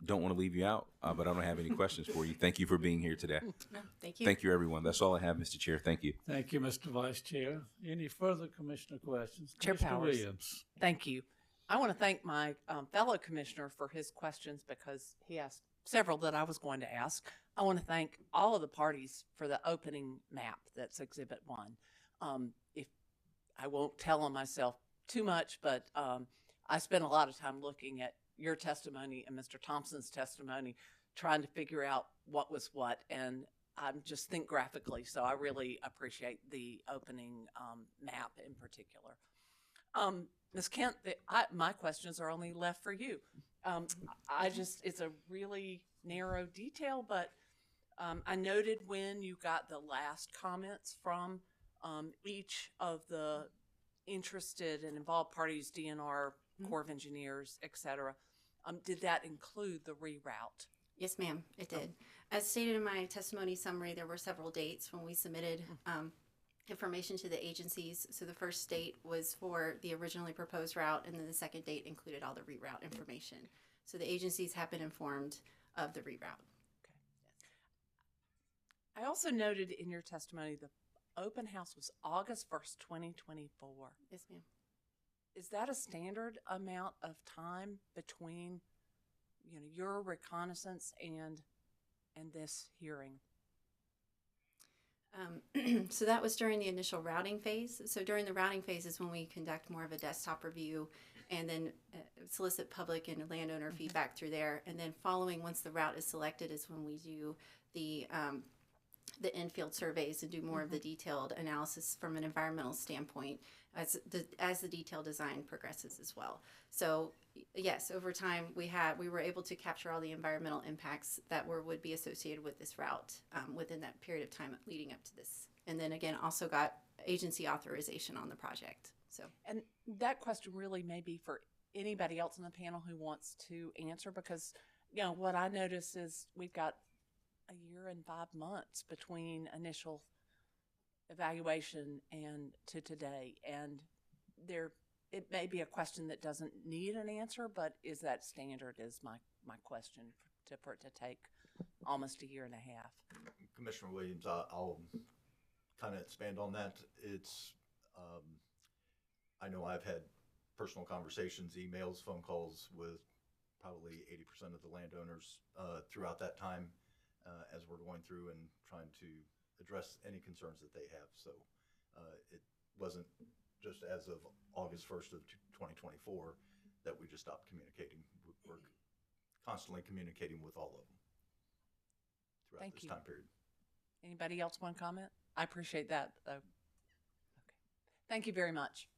don't want to leave you out, but I don't have any questions for you. Thank you for being here today. No, thank you. Thank you, everyone. That's all I have, Mr. Chair. Thank you. Thank you, Mr. Vice Chair. Any further commissioner questions? Chair Commissioner Powers. Williams. Thank you. I want to thank my fellow commissioner for his questions, because he asked several that I was going to ask. I want to thank all of the parties for the opening map that's Exhibit 1. If I won't tell on myself too much, but I spent a lot of time looking at your testimony and Mr. Thompson's testimony, trying to figure out what was what. And just think graphically. So I really appreciate the opening map in particular. Ms. Kent, my questions are only left for you. It's a really narrow detail, but I noted when you got the last comments from each of the interested and involved parties, DNR, Corps of Engineers, et cetera. Did that include the reroute? Yes, ma'am, it did. As stated in my testimony summary, there were several dates when we submitted information to the agencies. So the first date was for the originally proposed route, and then the second date included all the reroute information. So the agencies have been informed of the reroute. I also noted in your testimony the open house was August 1st, 2024. Yes, ma'am. Is that a standard amount of time between, your reconnaissance and this hearing? So that was during the initial routing phase. So during the routing phase is when we conduct more of a desktop review and then solicit public and landowner feedback through there. And then following, once the route is selected, is when we do the in-field surveys and do more of the detailed analysis from an environmental standpoint as the detailed design progresses as well. So yes, over time we were able to capture all the environmental impacts that would be associated with this route within that period of time leading up to this. And then again, also got agency authorization on the project. So, and that question really may be for anybody else on the panel who wants to answer, because what I notice is we've got a year and 5 months between initial evaluation and to today, and it may be a question that doesn't need an answer, but is that standard is my question for it to take almost a year and a half. Commissioner Williams, I'll kind of expand on that. It's I know I've had personal conversations, emails, phone calls with probably 80% of the landowners throughout that time as we're going through and trying to address any concerns that they have. So it wasn't just as of August 1st of 2024 that we just stopped communicating. We're constantly communicating with all of them throughout this time period. Anybody else want to comment? I appreciate that, though. Okay. Thank you very much.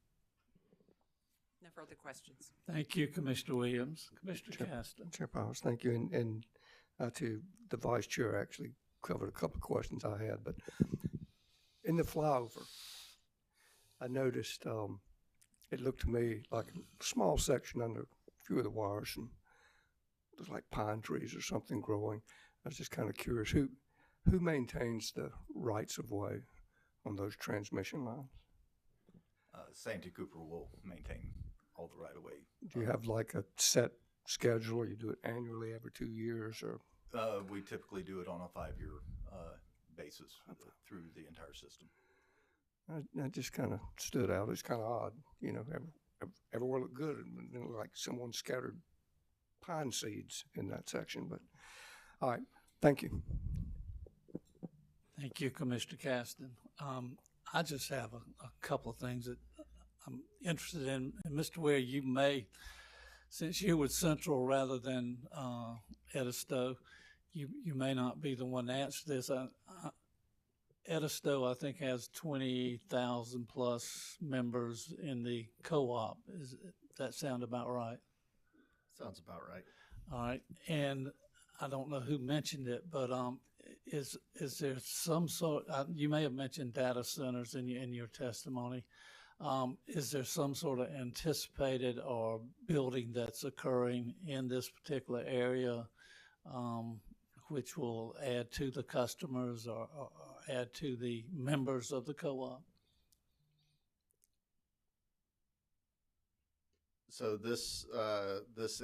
No further questions. Thank you, Commissioner Williams. Commissioner Caston. Chair Powers, thank you. And to the Vice Chair, actually covered a couple of questions I had, but in the flyover, I noticed it looked to me like a small section under a few of the wires, and it was like pine trees or something growing. I was just kind of curious, who maintains the rights of way on those transmission lines? Santee Cooper will maintain all the right of way. Do you have like a set schedule, or you do it annually every 2 years, or? We typically do it on a 5-year basis through the entire system. That just kind of stood out. It's kind of odd, everywhere looked good, and like someone scattered pine seeds in that section. But all right, thank you. Thank you, Commissioner Caston. I just have a couple of things that I'm interested in. And Mr. Ware, you may, since you're with Central rather than Edisto, you may not be the one to answer this. Edisto, I think, has 20,000 plus members in the co-op. Does that sound about right? Sounds about right. All right. And I don't know who mentioned it, but is there some sort, you may have mentioned data centers in your testimony. Is there some sort of anticipated or building that's occurring in this particular area which will add to the customers or add to the members of the co-op? So this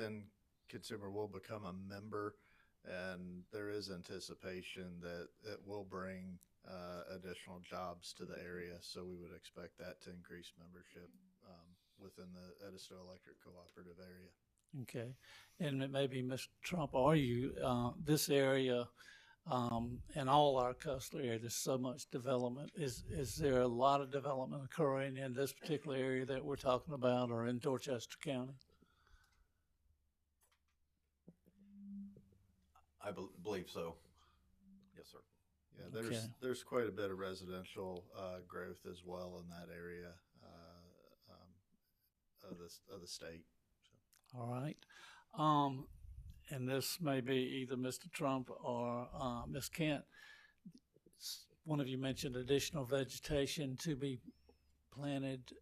end consumer will become a member, and there is anticipation that it will bring additional jobs to the area. So we would expect that to increase membership within the Edisto Electric Cooperative area. Okay. And maybe, Mr. Trump, are you, this area and all our coastal area, there's so much development. Is there a lot of development occurring in this particular area that we're talking about, or in Dorchester County? I believe so. Yes, sir. Yeah, Okay. there's quite a bit of residential growth as well in that area of the state. So. All right. And this may be either Mr. Trump or Ms. Kent. One of you mentioned additional vegetation to be planted.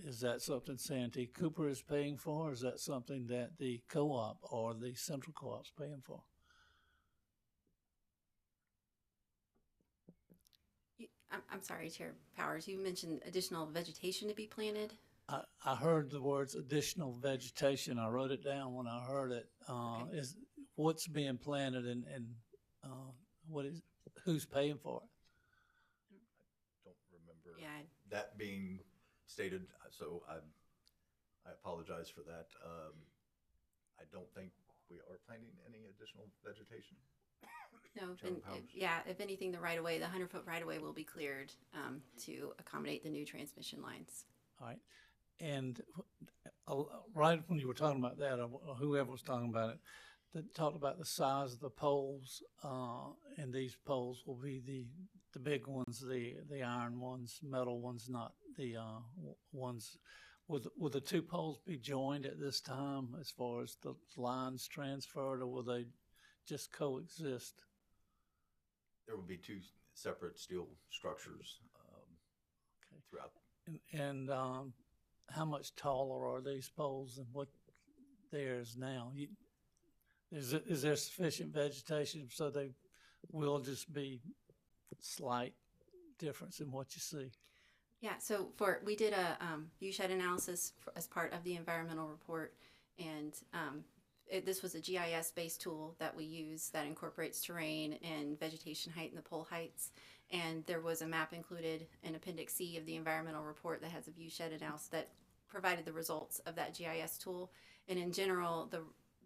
Is that something Santee Cooper is paying for, or is that something that the co-op or the central co-op is paying for? I'm sorry, Chair Powers, you mentioned additional vegetation to be planted? I heard the words additional vegetation. I wrote it down when I heard it. Okay. Is what's being planted and who's paying for it? Don't remember Yeah. that being stated, so I apologize for that. I don't think we are planting any additional vegetation. No, Chairman Powers? if anything, the 100-foot right-of-way will be cleared to accommodate the new transmission lines. All right. And right when you were talking about that, or whoever was talking about it, that talked about the size of the poles, and these poles will be the big ones, the iron ones, metal ones, not the ones. Will the two poles be joined at this time as far as the lines transferred, or will they just coexist? There will be two separate steel structures Okay. throughout. And how much taller are these poles than what there is now? Is there sufficient vegetation so they will just be slight difference in what you see? Yeah, so we did a viewshed analysis as part of the environmental report, and this was a GIS-based tool that we use that incorporates terrain and vegetation height and the pole heights. And there was a map included in Appendix C of the environmental report that has a viewshed analysis that provided the results of that GIS tool. And in general,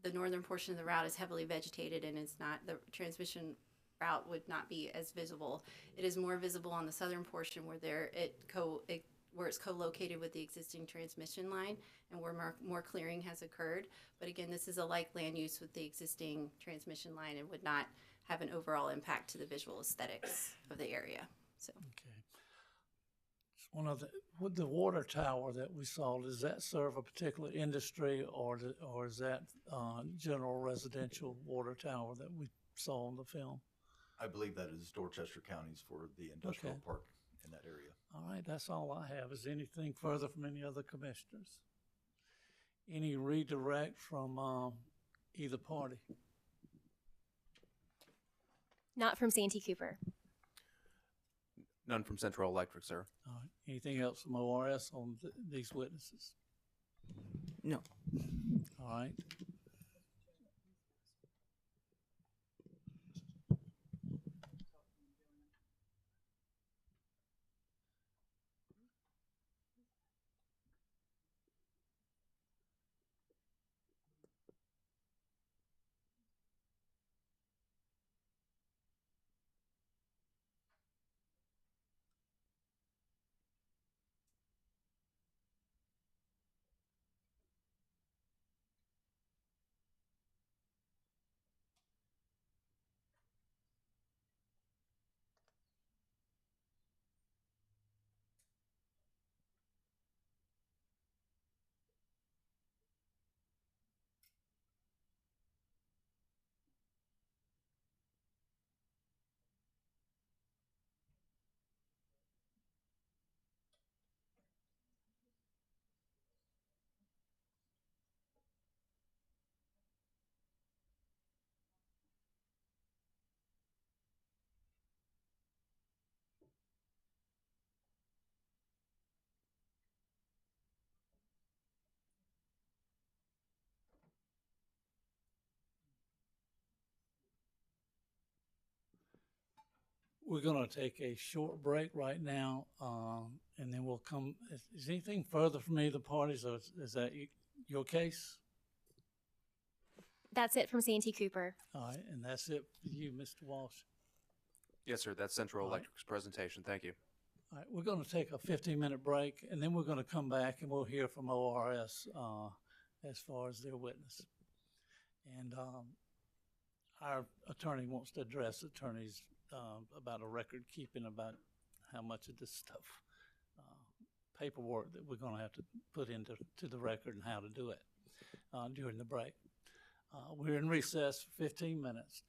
the northern portion of the route is heavily vegetated and is not, the transmission route would not be as visible. It is more visible on the southern portion where it's co-located with the existing transmission line and where more clearing has occurred. But again, this is a like land use with the existing transmission line and would not have an overall impact to the visual aesthetics of the area. So. Okay. One of the water tower that we saw, does that serve a particular industry, or is that general residential water tower that we saw in the film? I believe that is Dorchester County's for the industrial Okay. park in that area. All right, that's all I have. Is anything further from any other commissioners? Any redirect from either party? Not from Santee Cooper. None from Central Electric, sir. All right. Anything else from ORS on these witnesses? No. All right. We're going to take a short break right now, and then we'll come. Is anything further from either parties, or is that your case? That's it from Santee Cooper. All right, and that's it for you, Mr. Walsh. Yes, sir. That's Central All right. Electric's presentation. Thank you. All right, we're going to take a 15-minute break, and then we're going to come back and we'll hear from ORS as far as their witness. And our attorney wants to address the attorney's about a record keeping about how much of this stuff, paperwork that we're going to have to put into the record and how to do it during the break. We're in recess for 15 minutes.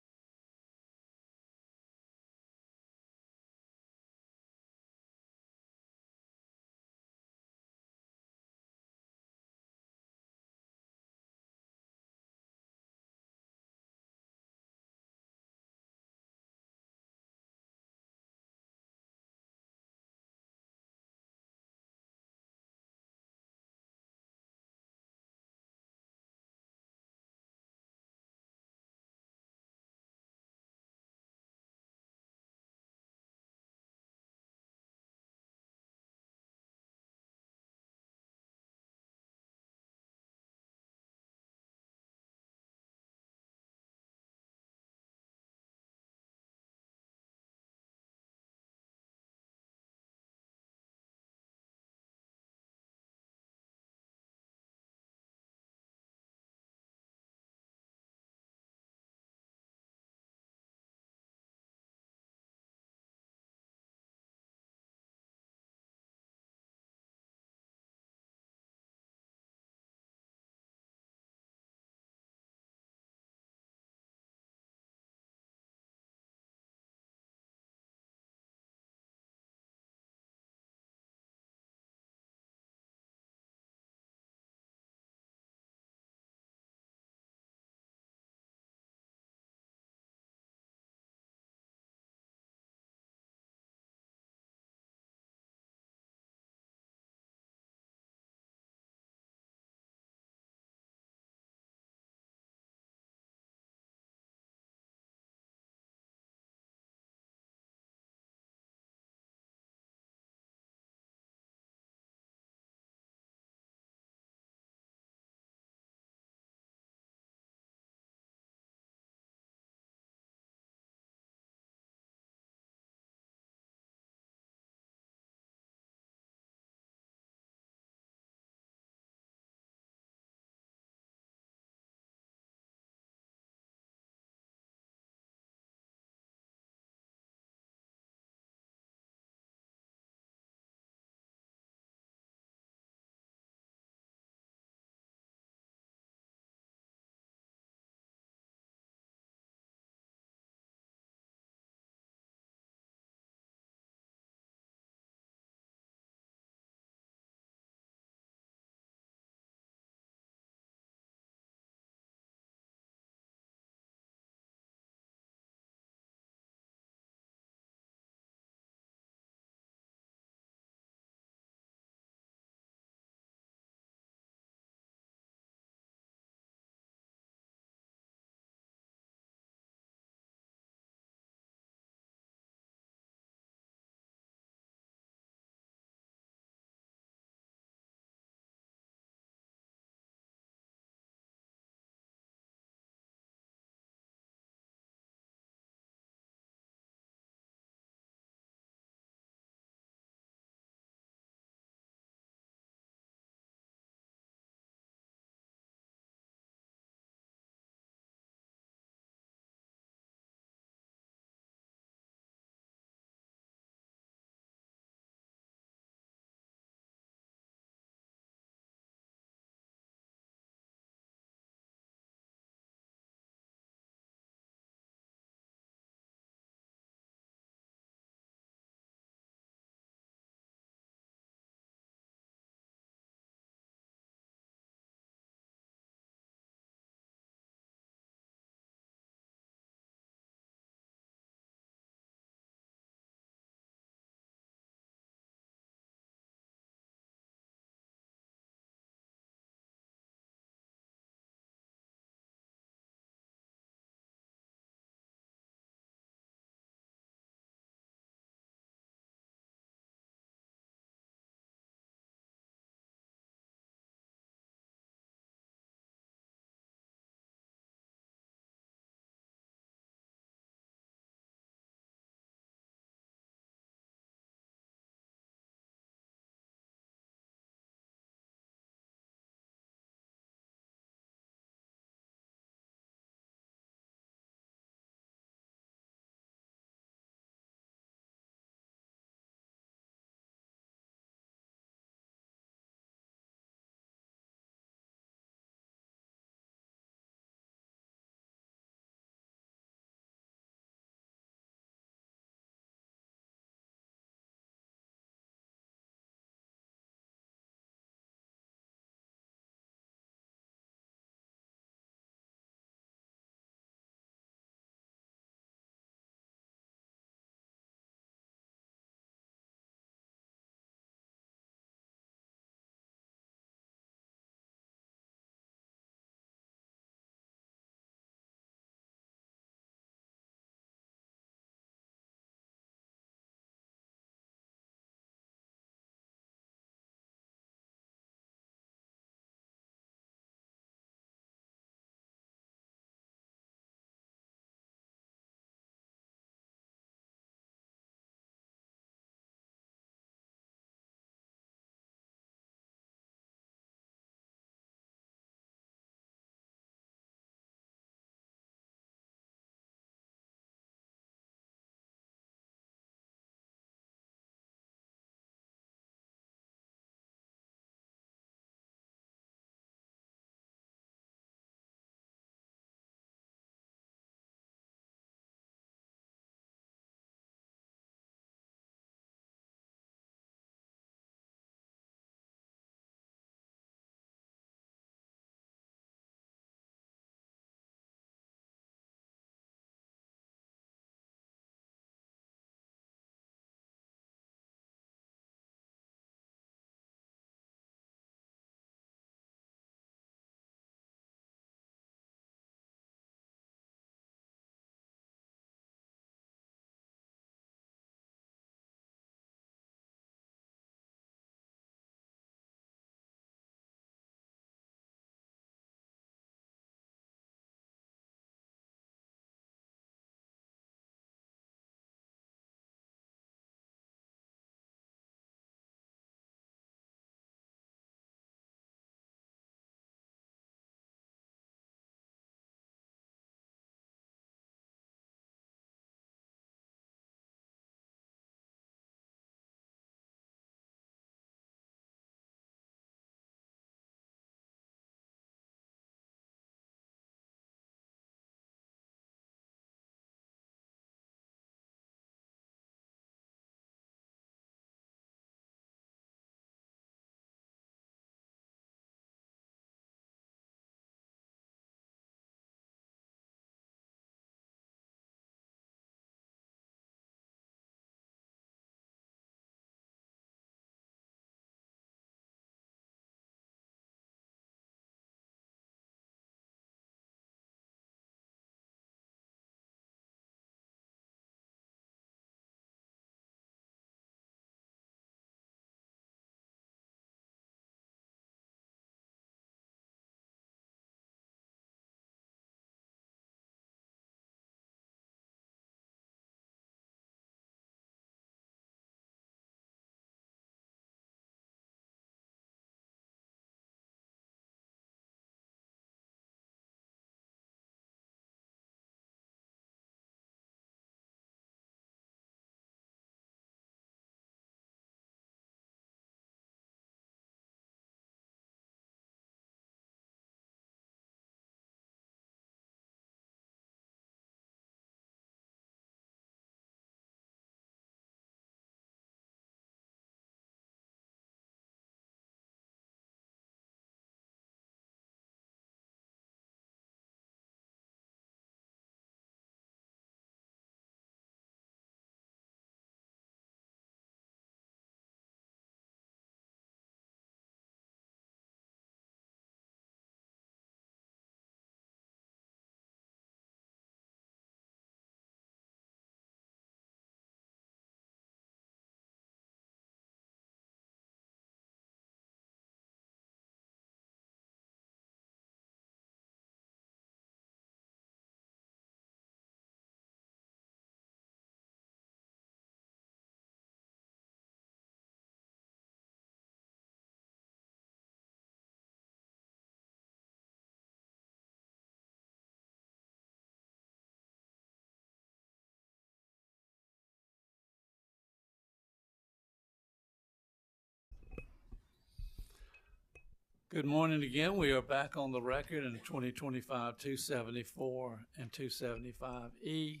Good morning again. We are back on the record in 2025 274 and 275E.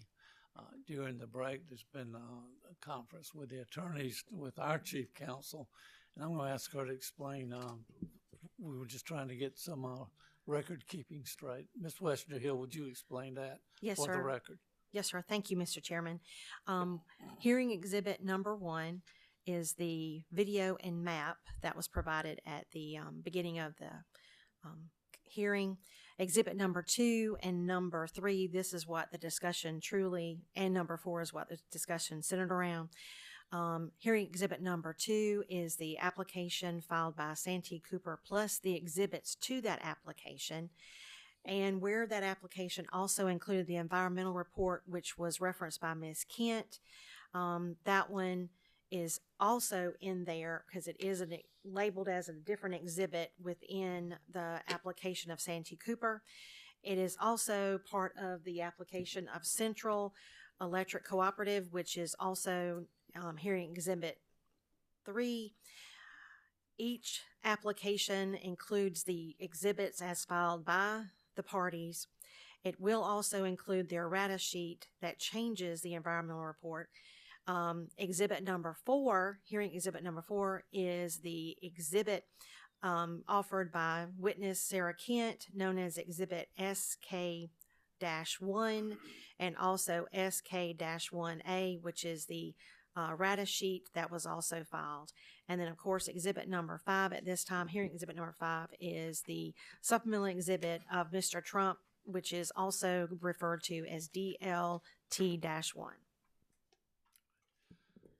During the break, there's been a conference with the attorneys, with our chief counsel, and I'm going to ask her to explain. We were just trying to get some record keeping straight. Ms. Westerhill, would you explain that Yes, for sir. the record? Yes, sir. Thank you, Mr. Chairman. Hearing exhibit number 1 is the video and map that was provided at the beginning of the hearing. Exhibit number 2 and number 3, this is what the discussion truly, and number 4 is what the discussion centered around. Hearing exhibit number 2 is the application filed by Santee Cooper plus the exhibits to that application. And where that application also included the environmental report, which was referenced by Ms. Kent, that one is also in there because it is labeled as a different exhibit within the application of Santee Cooper. It is also part of the application of Central Electric Cooperative, which is also hearing exhibit 3. Each application includes the exhibits as filed by the parties. It will also include the errata sheet that changes the environmental report. Exhibit number 4, hearing exhibit number 4, is the exhibit offered by witness Sarah Kent, known as exhibit SK-1 and also SK-1A, which is the errata sheet that was also filed. And then, of course, exhibit number 5 at this time, hearing exhibit number 5, is the supplemental exhibit of Mr. Trump, which is also referred to as DLT-1.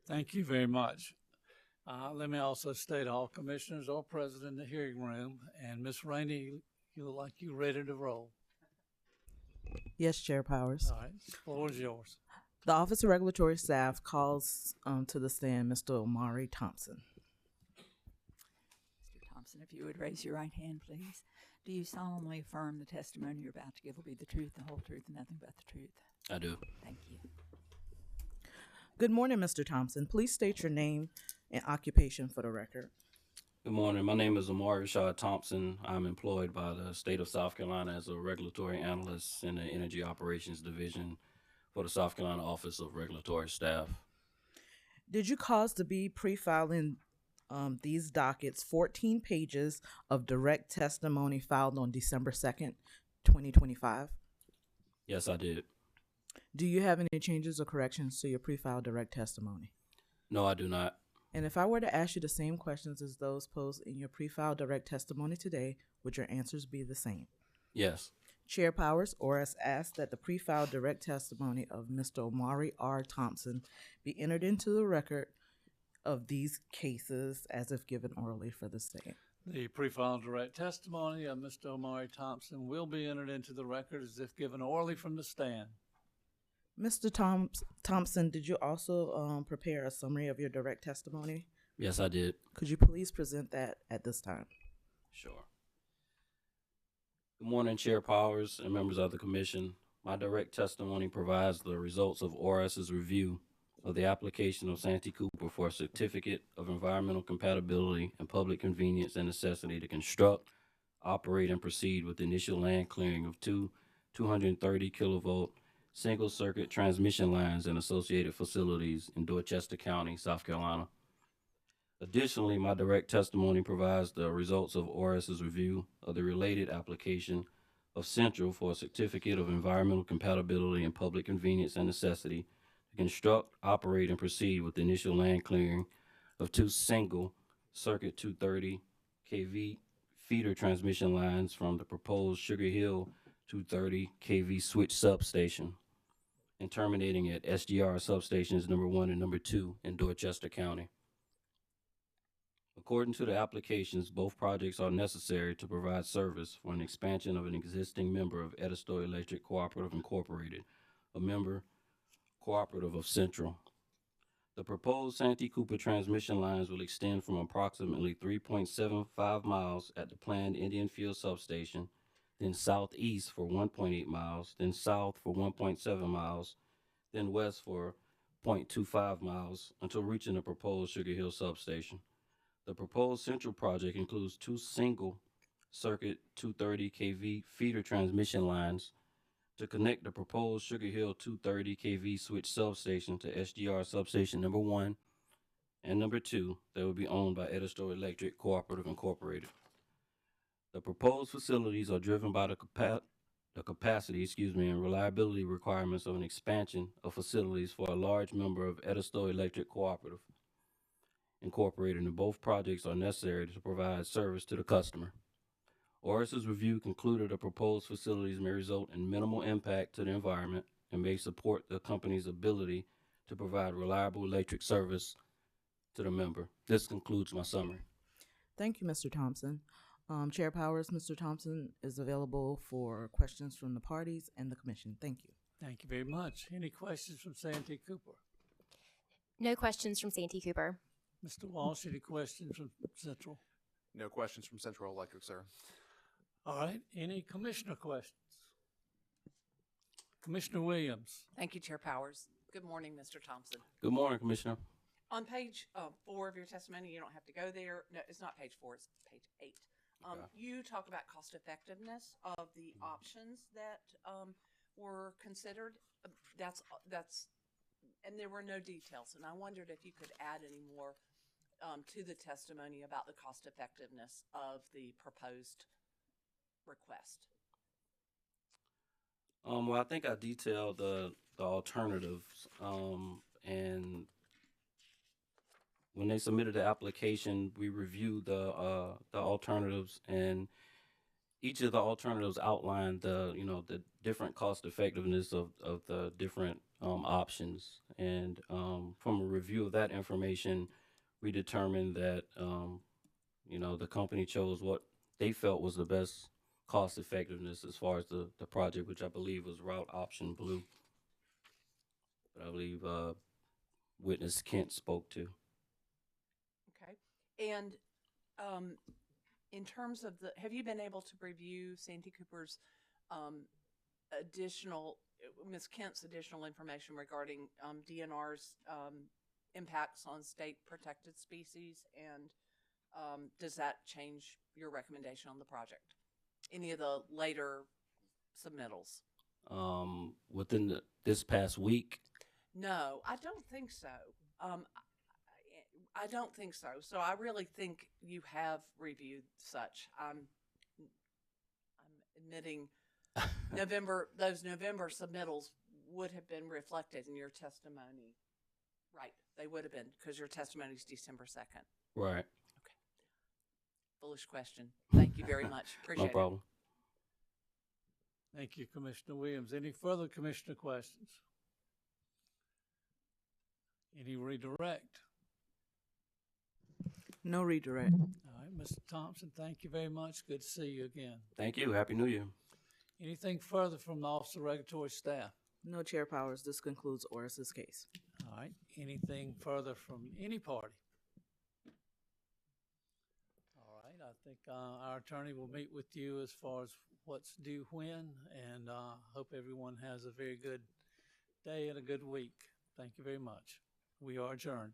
Thank you very much. Let me also state all commissioners are present in the hearing room. And Ms. Rainey, you look like you're ready to roll. Yes, Chair Powers. All right, the floor is yours. The Office of Regulatory Staff calls to the stand Mr. Omari Thompson. Mr. Thompson, if you would raise your right hand, please. Do you solemnly affirm the testimony you're about to give will be the truth, the whole truth, and nothing but the truth? I do. Thank you. Good morning, Mr. Thompson. Please state your name and occupation for the record. Good morning. My name is Omari Rashad Thompson. I'm employed by the state of South Carolina as a regulatory analyst in the Energy Operations Division for the South Carolina Office of Regulatory Staff. Did you cause to be pre-filing these dockets 14 pages of direct testimony filed on December 2nd, 2025? Yes, I did. Do you have any changes or corrections to your pre-filed direct testimony? No, I do not. And if I were to ask you the same questions as those posed in your pre-filed direct testimony today, would your answers be the same? Yes. Chair Powers, ORS asks that the pre-filed direct testimony of Mr. Omari R. Thompson be entered into the record of these cases as if given orally for the same. The pre-filed direct testimony of Mr. Omari Thompson will be entered into the record as if given orally from the stand. Mr. Thompson, did you also prepare a summary of your direct testimony? Yes, I did. Could you please present that at this time? Sure. Good morning, Chair Powers and members of the Commission. My direct testimony provides the results of ORS's review of the application of Santee Cooper for a Certificate of Environmental Compatibility and Public Convenience and Necessity to construct, operate, and proceed with the initial land clearing of two 230 kilovolt single-circuit transmission lines and associated facilities in Dorchester County, South Carolina. Additionally, my direct testimony provides the results of ORS's review of the related application of Central for a Certificate of Environmental Compatibility and Public Convenience and Necessity to construct, operate, and proceed with the initial land clearing of two single-circuit 230 kV feeder transmission lines from the proposed Sugar Hill 230 kV switch substation and terminating at SGR substations number 1 and number 2 in Dorchester County. According to the applications, both projects are necessary to provide service for an expansion of an existing member of Edisto Electric Cooperative Incorporated, a member cooperative of Central. The proposed Santee Cooper transmission lines will extend from approximately 3.75 miles at the planned Indian Field substation, then southeast for 1.8 miles, then south for 1.7 miles, then west for 0.25 miles until reaching the proposed Sugar Hill substation. The proposed Central project includes two single circuit 230 kV feeder transmission lines to connect the proposed Sugar Hill 230 kV switch substation to SGR substation number 1 and number 2 that will be owned by Edisto Electric Cooperative Incorporated. The proposed facilities are driven by the capacity, and reliability requirements of an expansion of facilities for a large member of Edisto Electric Cooperative Incorporated, and both projects are necessary to provide service to the customer. ORS's review concluded the proposed facilities may result in minimal impact to the environment and may support the company's ability to provide reliable electric service to the member. This concludes my summary. Thank you, Mr. Thompson. Chair Powers, Mr. Thompson is available for questions from the parties and the commission. Thank you. Thank you very much. Any questions from Santee Cooper? No questions from Santee Cooper. Mr. Walsh, any questions from Central? No questions from Central Electric, sir. All right. Any commissioner questions? Commissioner Williams. Thank you, Chair Powers. Good morning, Mr. Thompson. Good morning, Commissioner. On page 4 of your testimony, you don't have to go there. No, it's not page 4, it's page 8. You talk about cost effectiveness of the options that were considered. That's, and there were no details. And I wondered if you could add any more to the testimony about the cost effectiveness of the proposed request. Well, I think I detailed the alternatives, and when they submitted the application, we reviewed the alternatives, and each of the alternatives outlined the different cost effectiveness of the different options. And from a review of that information, we determined that the company chose what they felt was the best cost effectiveness as far as the project, which I believe was route option blue. But I believe witness Kent spoke to. Okay. And in terms of have you been able to review Santee Cooper's Ms. Kent's additional information regarding DNR's impacts on state protected species, and does that change your recommendation on the project? Any of the later submittals? Within this past week? No, I don't think so. I don't think so. So I really think you have reviewed such. I'm admitting those November submittals would have been reflected in your testimony. Right, they would have been, because your testimony is December 2nd. Right. Okay. Foolish question. Thank you very much. Appreciate it. No problem. Thank you, Commissioner Williams. Any further commissioner questions? Any redirect? No redirect. All right, Mr. Thompson, thank you very much. Good to see you again. Thank you. Happy New Year. Anything further from the Office of Regulatory Staff? No, Chair Powers. This concludes ORS's case. All right. Anything further from any party? All right. I think our attorney will meet with you as far as what's due when, and hope everyone has a very good day and a good week. Thank you very much. We are adjourned.